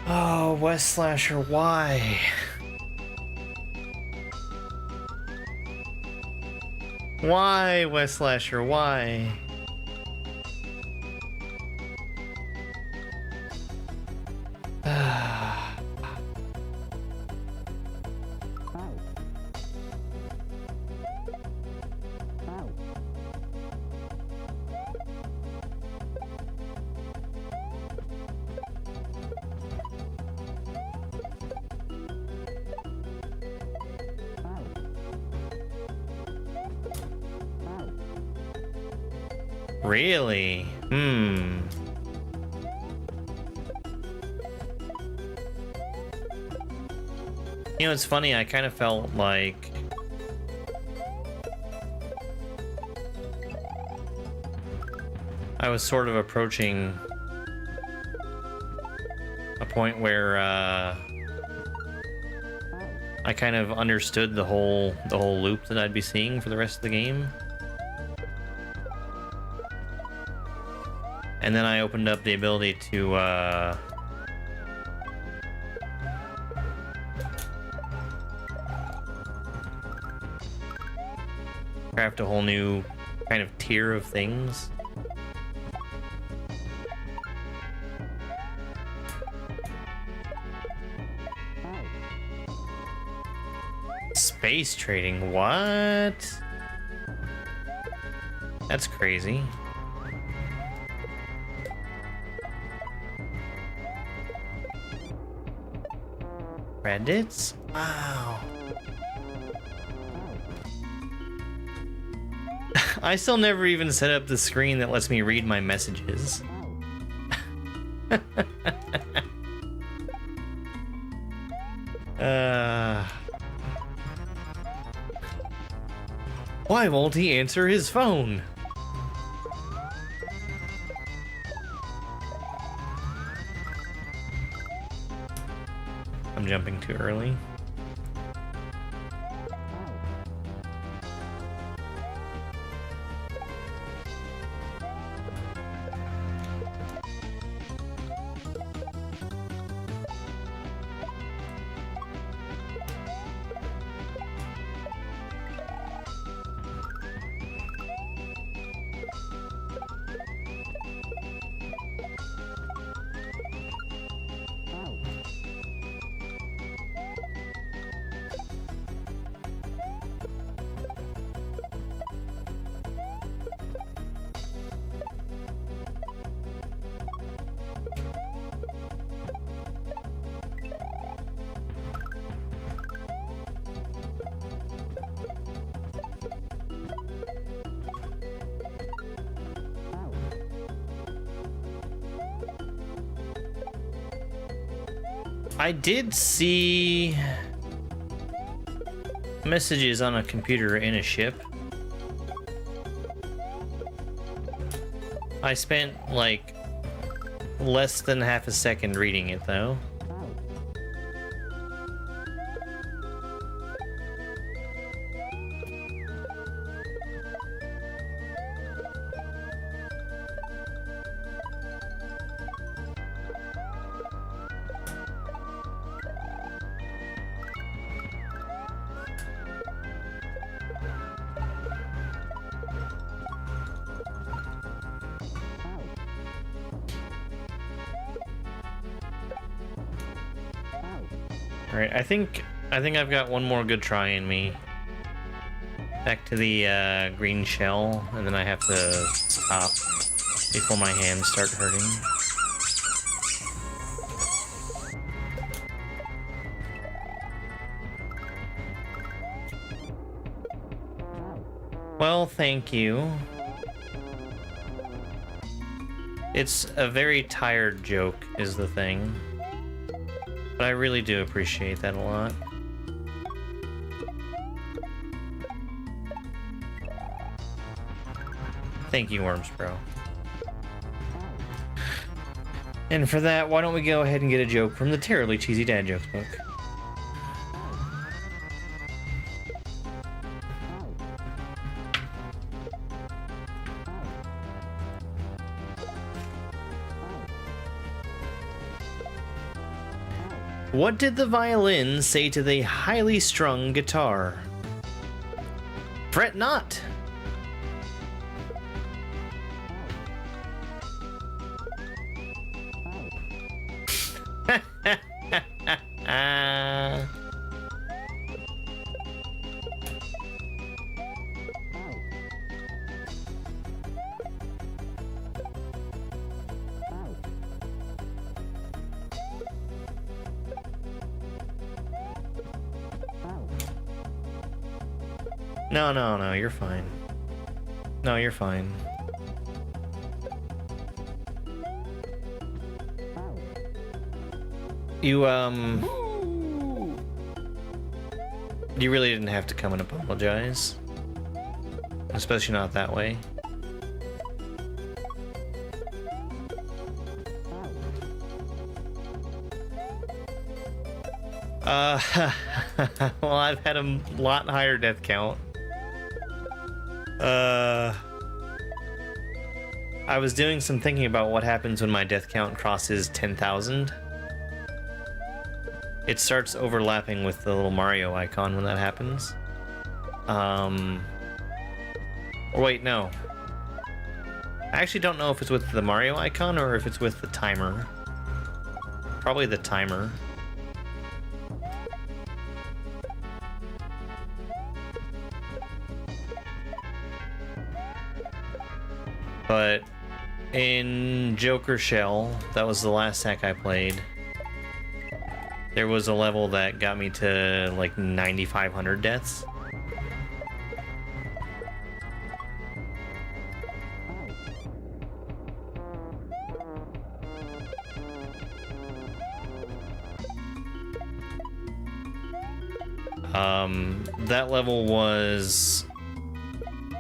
Oh, West Slasher, why? Why, West Slasher, why? Really? You know, it's funny, I kind of felt like I was sort of approaching a point where I kind of understood the whole loop that I'd be seeing for the rest of the game. And then I opened up the ability to craft a whole new kind of tier of things. Space trading, what? That's crazy. Credits? Wow. I still never even set up the screen that lets me read my messages. Why won't he answer his phone? I'm jumping too early. I did see messages on a computer in a ship. I spent like less than half a second reading it though. Alright, I think I've got one more good try in me. Back to the green shell, and then I have to stop before my hands start hurting. Well, thank you. It's a very tired joke, is the thing. But I really do appreciate that a lot. Thank you, Worms Bro. And for that, why don't we go ahead and get a joke from the Terribly Cheesy Dad Jokes book. What did the violin say to the highly strung guitar? Fret not! No, you're fine. No, you're fine. You really didn't have to come and apologize. Especially not that way. Well, I've had a lot higher death count. I was doing some thinking about what happens when my death count crosses 10,000. It starts overlapping with the little Mario icon when that happens. Or wait, no. I actually don't know if it's with the Mario icon or if it's with the timer. Probably the timer. But in Joker Shell, that was the last hack I played, there was a level that got me to like 9,500 deaths. That level was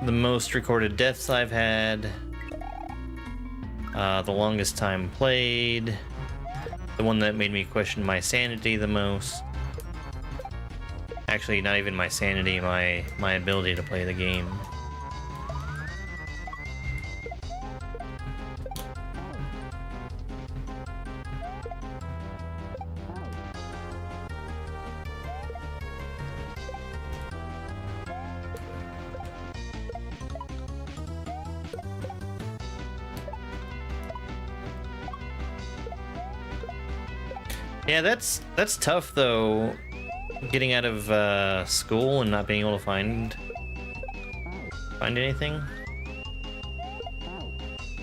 the most recorded deaths I've had. The longest time played, the one that made me question my sanity the most. Actually, not even my sanity, my ability to play the game. Yeah, that's tough though, getting out of school and not being able to find anything.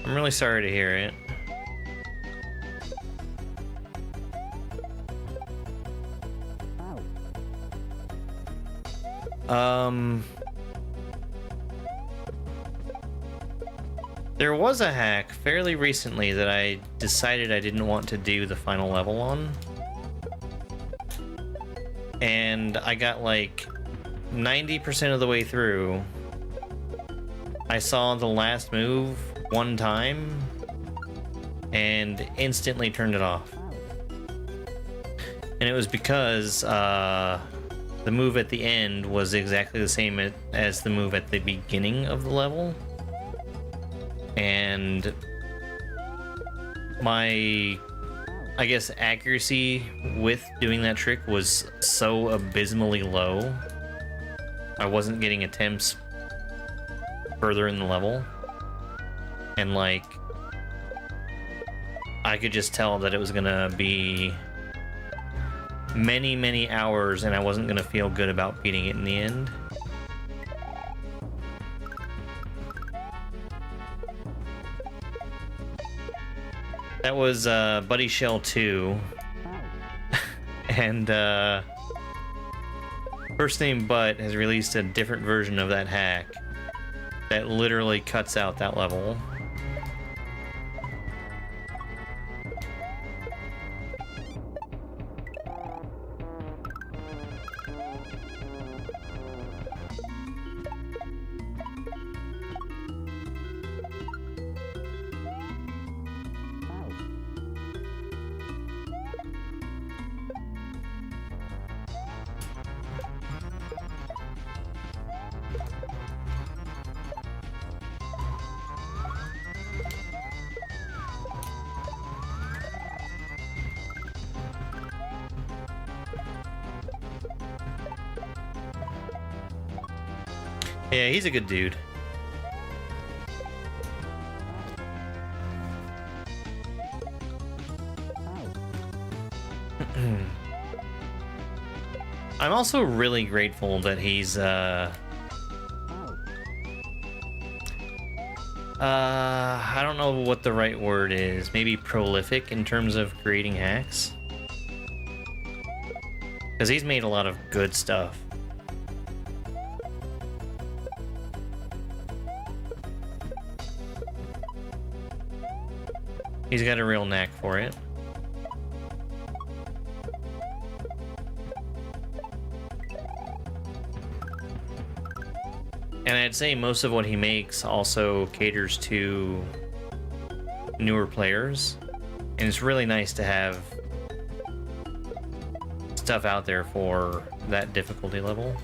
I'm really sorry to hear it. There was a hack fairly recently that I decided I didn't want to do the final level on. and I got like 90% of the way through. I saw the last move one time and instantly turned it off. And it was because the move at the end was exactly the same as the move at the beginning of the level. And my, I guess, accuracy with doing that trick was so abysmally low. I wasn't getting attempts further in the level. And like, I could just tell that it was gonna be many hours and I wasn't gonna feel good about beating it in the end. That was Buddy Shell 2. And First Name Butt has released a different version of that hack that literally cuts out that level. Yeah, he's a good dude. I'm also really grateful that he's I don't know what the right word is. Maybe prolific in terms of creating hacks. Because he's made a lot of good stuff. He's got a real knack for it. And I'd say most of what he makes also caters to newer players. And it's really nice to have stuff out there for that difficulty level.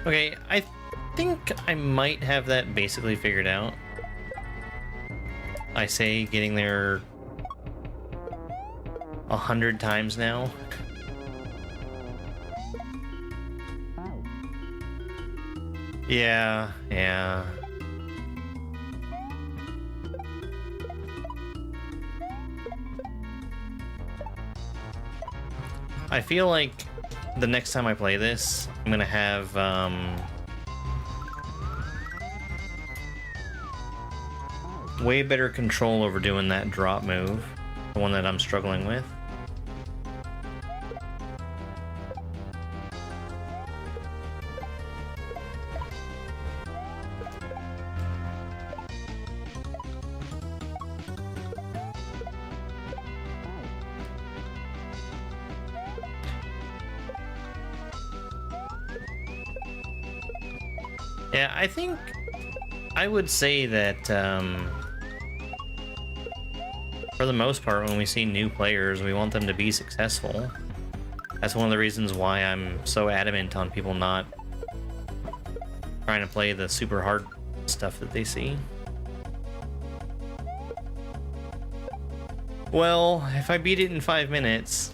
Okay, I think I might have that basically figured out. I say getting there 100 times now. Yeah. I feel like the next time I play this, I'm gonna have way better control over doing that drop move, the one that I'm struggling with. Yeah, I think I would say that for the most part, when we see new players, we want them to be successful. That's one of the reasons why I'm so adamant on people not trying to play the super hard stuff that they see. Well, if I beat it in 5 minutes,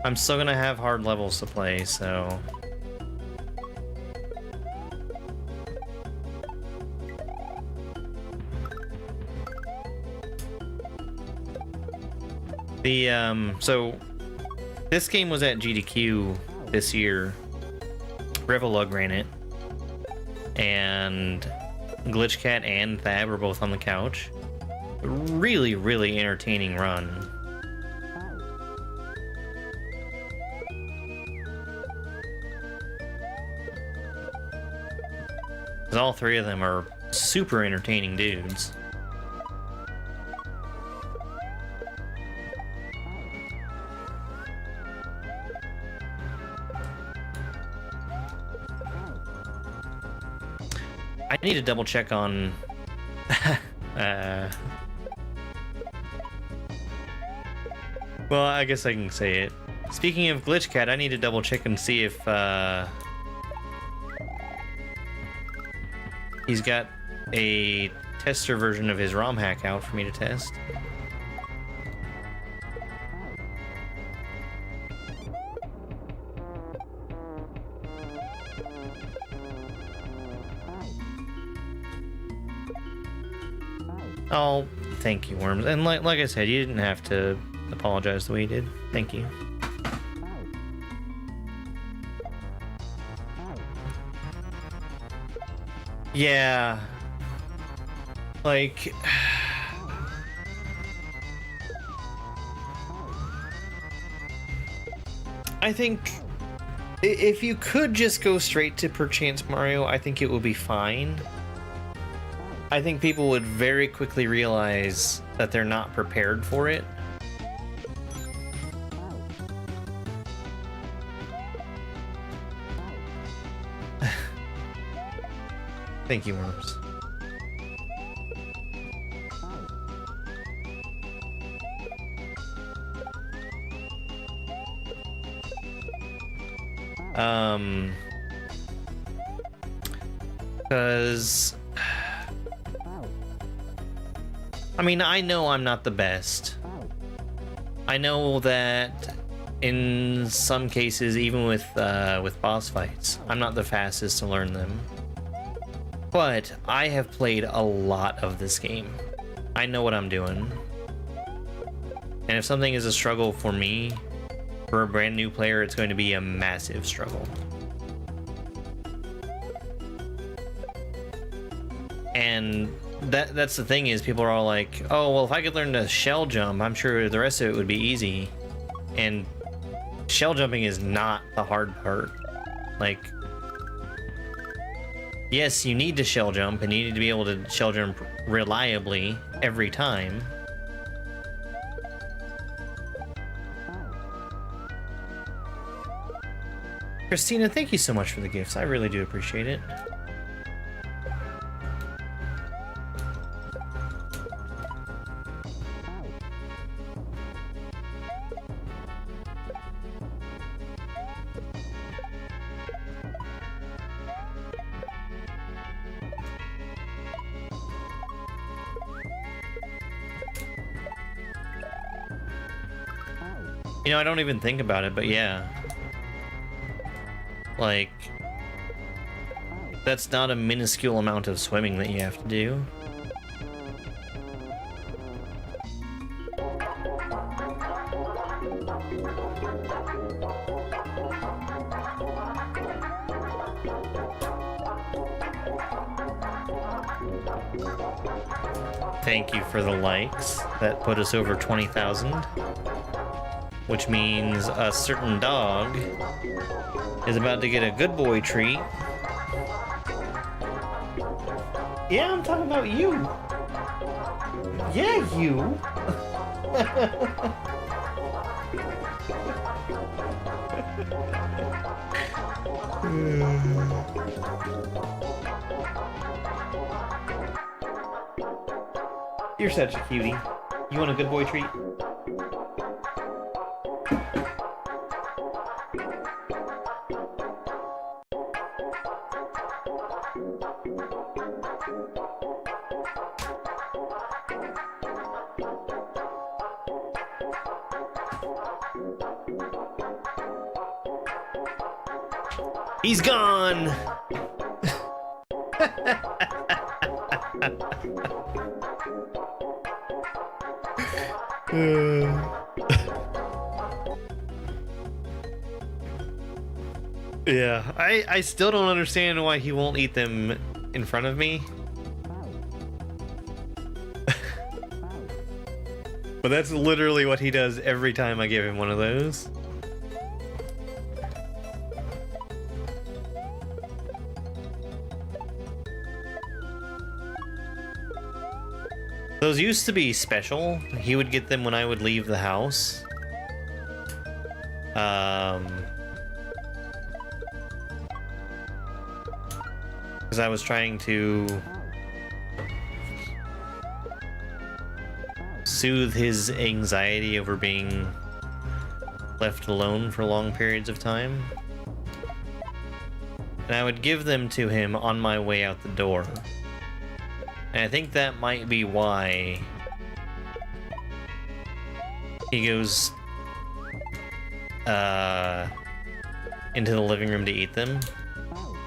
I'm still gonna have hard levels to play, so... So this game was at GDQ this year. Revolug ran it, and Glitchcat and Thab were both on the couch. Really, really entertaining run. 'Cause all three of them are super entertaining dudes. I need to double check on well, I guess I can say it. Speaking of Glitchcat, I need to double check and see if he's got a tester version of his RomHack out for me to test. Oh, thank you, Worms. And like I said, you didn't have to apologize the way you did. Thank you. Yeah. Like... I think if you could just go straight to Perchance Mario, I think it would be fine. I think people would very quickly realize that they're not prepared for it. Thank you, Worms. Because... I mean, I know I'm not the best. I know that in some cases, even with boss fights, I'm not the fastest to learn them. But I have played a lot of this game. I know what I'm doing. And if something is a struggle for me, for a brand new player, it's going to be a massive struggle. And that's the thing is, people are all like, oh, well, if I could learn to shell jump, I'm sure the rest of it would be easy. And shell jumping is not the hard part. Like, yes, you need to shell jump, and you need to be able to shell jump reliably every time. Christina, thank you so much for the gifts. I really do appreciate it. You know, I don't even think about it, but yeah. Like, that's not a minuscule amount of swimming that you have to do. Thank you for the likes. That put us over 20,000. Which means a certain dog is about to get a good boy treat. Yeah, I'm talking about you. Yeah, you. You're such a cutie. You want a good boy treat? He's gone! Yeah, I still don't understand why he won't eat them in front of me. But that's literally what he does every time I give him one of those. Those used to be special. He would get them when I would leave the house. Because I was trying to soothe his anxiety over being left alone for long periods of time. And I would give them to him on my way out the door. And I think that might be why he goes into the living room to eat them.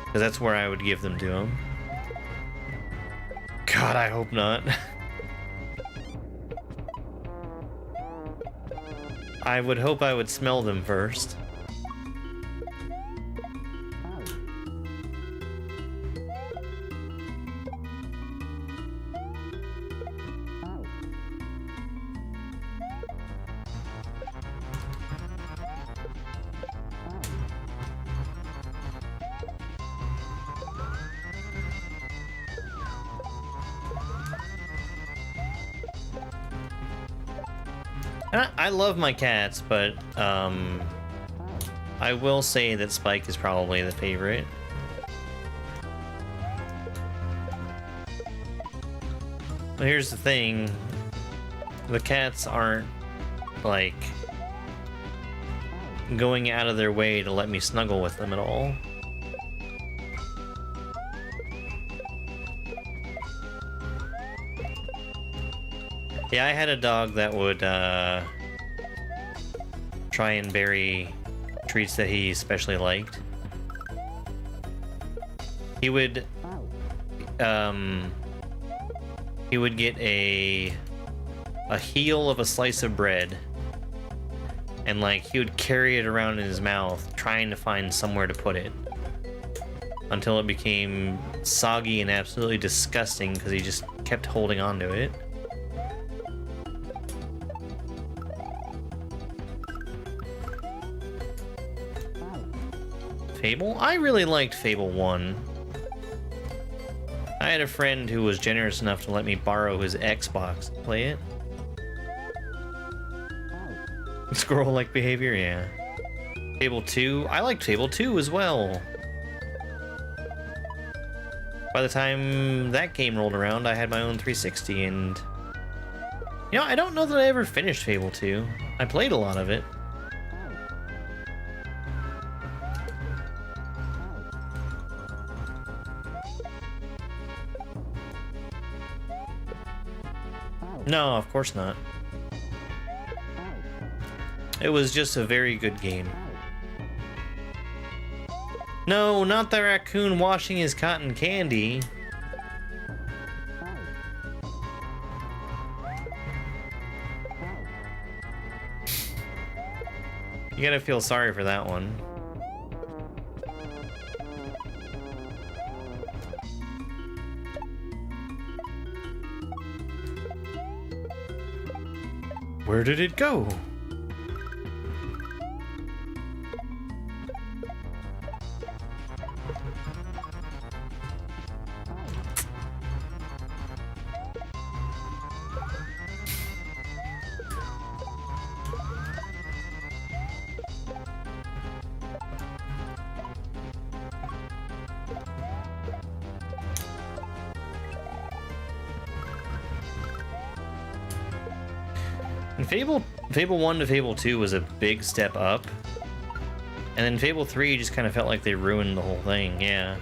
Because that's where I would give them to him. God, I hope not. I would hope I would smell them first. I love my cats, but I will say that Spike is probably the favorite. But here's the thing, the cats aren't like going out of their way to let me snuggle with them at all. Yeah, I had a dog that would try and bury treats that he especially liked. He would get a heel of a slice of bread, and like he would carry it around in his mouth trying to find somewhere to put it until it became soggy and absolutely disgusting because he just kept holding on to it. Fable? I really liked Fable 1. I had a friend who was generous enough to let me borrow his Xbox to play it. Squirrel-like behavior, yeah. Fable 2? I liked Fable 2 as well. By the time that game rolled around, I had my own 360, and... You know, I don't know that I ever finished Fable 2. I played a lot of it. No, of course not. It was just a very good game. No, not the raccoon washing his cotton candy. You gotta feel sorry for that one. Where did it go? And Fable 1 to Fable 2 was a big step up. And then Fable 3 just kind of felt like they ruined the whole thing, yeah.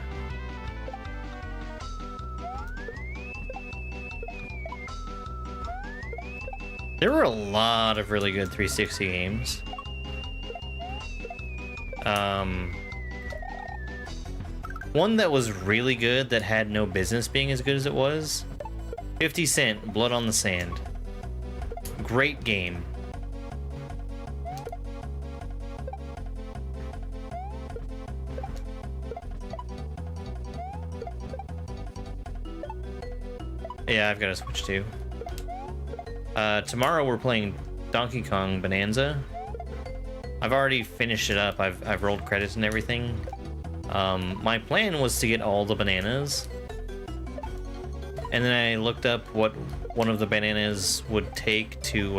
There were a lot of really good 360 games. One that was really good that had no business being as good as it was. 50 Cent, Blood on the Sand. Great game. Yeah, I've got to switch too. Tomorrow we're playing Donkey Kong Bonanza. I've already finished it up. I've rolled credits and everything. My plan was to get all the bananas. And then I looked up what one of the bananas would take to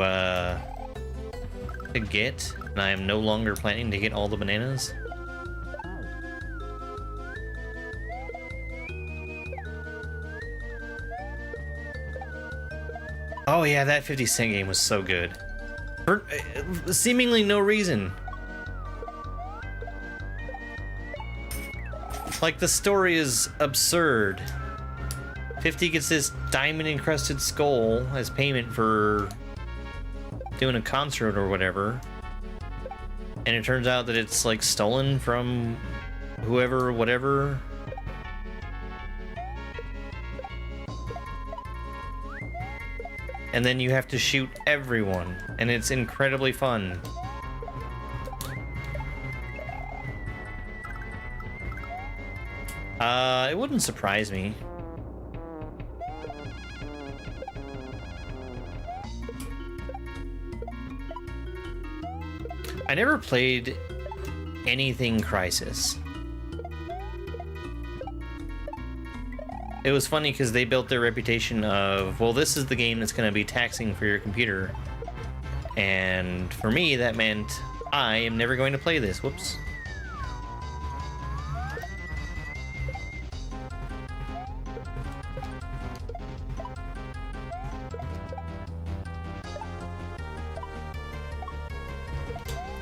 get, and I am no longer planning to get all the bananas. Oh yeah, that 50 Cent game was so good. For seemingly no reason. Like, the story is absurd. 50 gets this diamond-encrusted skull as payment for doing a concert or whatever. And it turns out that it's, like, stolen from whoever, whatever. And then you have to shoot everyone, and it's incredibly fun. It wouldn't surprise me. I never played anything Crysis. It was funny because they built their reputation of, well, this is the game that's going to be taxing for your computer. And for me, that meant I am never going to play this. Whoops.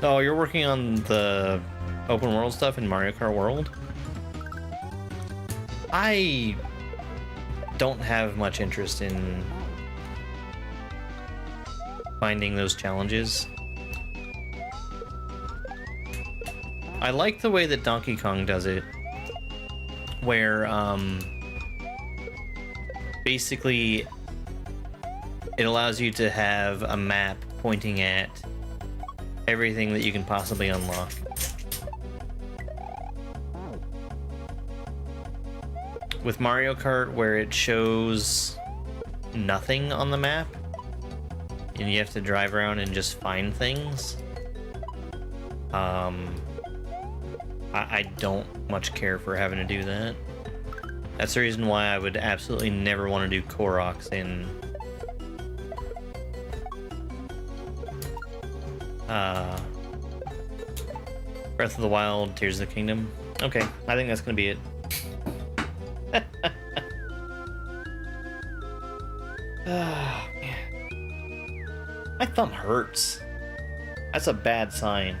Oh, you're working on the open world stuff in Mario Kart World? I don't have much interest in finding those challenges. I like the way that Donkey Kong does it, where basically it allows you to have a map pointing at everything that you can possibly unlock. With Mario Kart, where it shows nothing on the map and you have to drive around and just find things, I don't much care for having to do that. That's the reason why I would absolutely never want to do Koroks in Breath of the Wild, Tears of the Kingdom. Okay, I think that's gonna be it. Oh, man. My thumb hurts. That's a bad sign.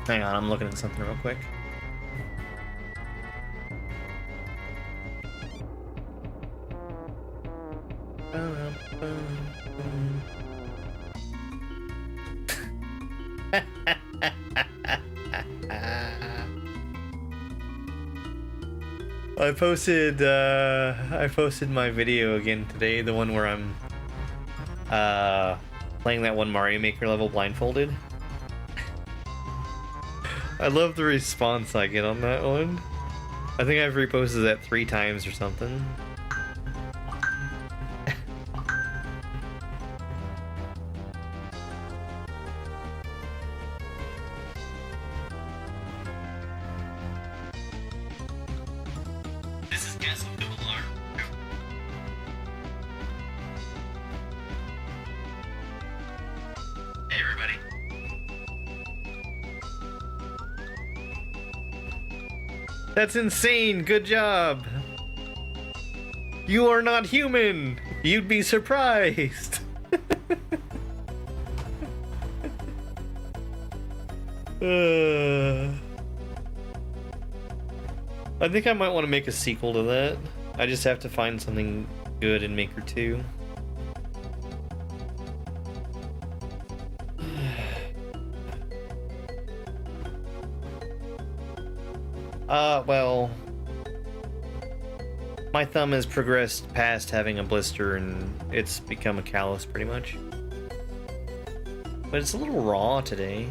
Hang on, I'm looking at something real quick. I posted my video again today, the one where I'm playing that one Mario Maker level blindfolded. I love the response I get on that one. I think I've reposted that 3 times or something. This is Castle Alarm. Hey everybody. That's insane. Good job. You are not human. You'd be surprised. I think I might want to make a sequel to that. I just have to find something good in Maker 2. Well, my thumb has progressed past having a blister and it's become a callus pretty much. But it's a little raw today.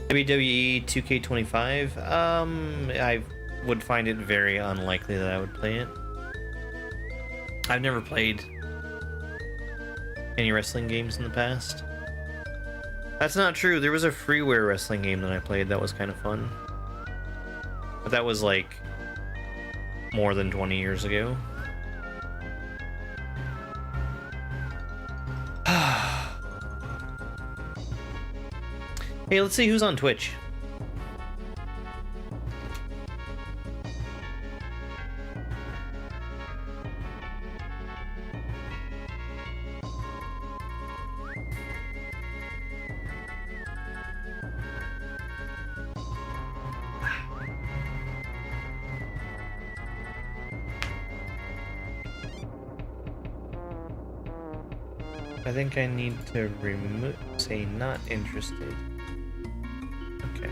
WWE 2K25, I would find it very unlikely that I would play it. I've never played any wrestling games in the past. That's not true. There was a freeware wrestling game that I played that was kind of fun. But that was like more than 20 years ago. Hey, let's see who's on Twitch. I think I need to remove, say not interested. Okay.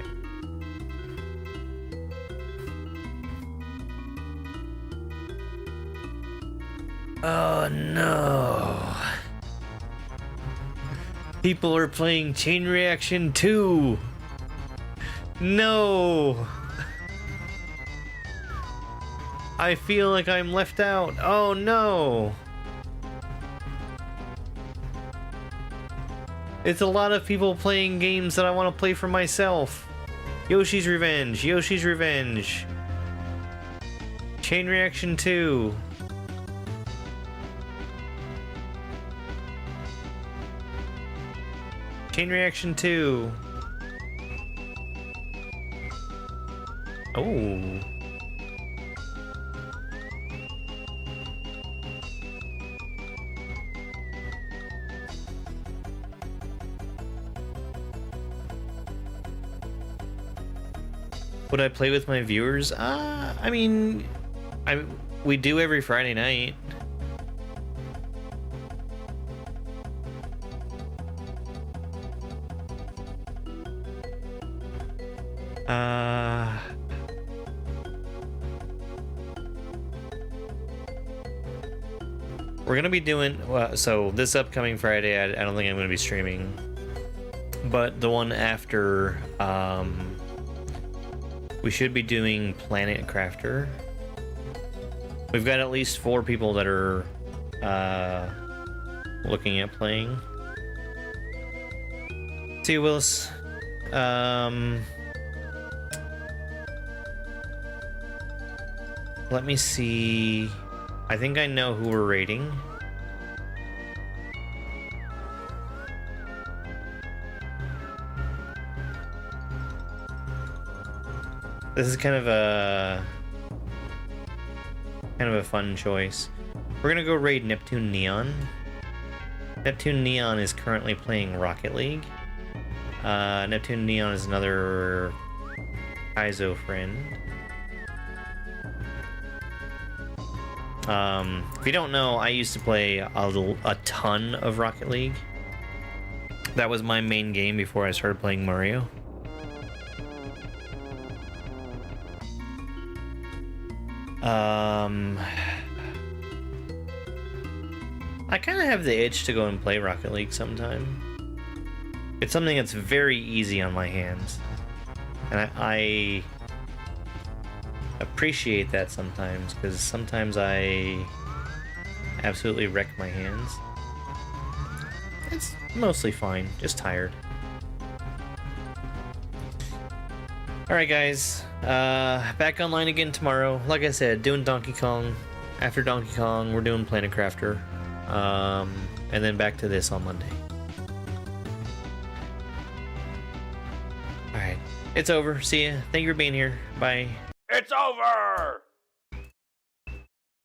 Oh no. People are playing Chain Reaction 2. No. I feel like I'm left out. Oh no. It's a lot of people playing games that I want to play for myself. Yoshi's Revenge, Yoshi's Revenge. Chain Reaction 2. Chain Reaction 2. Oh. Would I play with my viewers? I mean, we do every Friday night. We're gonna be doing, so this upcoming Friday, I don't think I'm gonna be streaming, but the one after, we should be doing Planet Crafter. We've got at least 4 people that are looking at playing. See you, Willis. Let me see. I think I know who we're rating. This is kind of a fun choice. We're gonna go raid Neptune Neon. Neptune Neon is currently playing Rocket League. Neptune Neon is another Kaiso friend. If you don't know, I used to play a ton of Rocket League. That was my main game before I started playing Mario. I kind of have the itch to go and play Rocket League sometime. It's something that's very easy on my hands, and I appreciate that sometimes, because sometimes I absolutely wreck my hands. It's mostly fine, just tired. Alright guys, back online again tomorrow. Like I said, doing Donkey Kong. After Donkey Kong, we're doing Planet Crafter. And then back to this on Monday. Alright. It's over. See ya. Thank you for being here. Bye. It's over!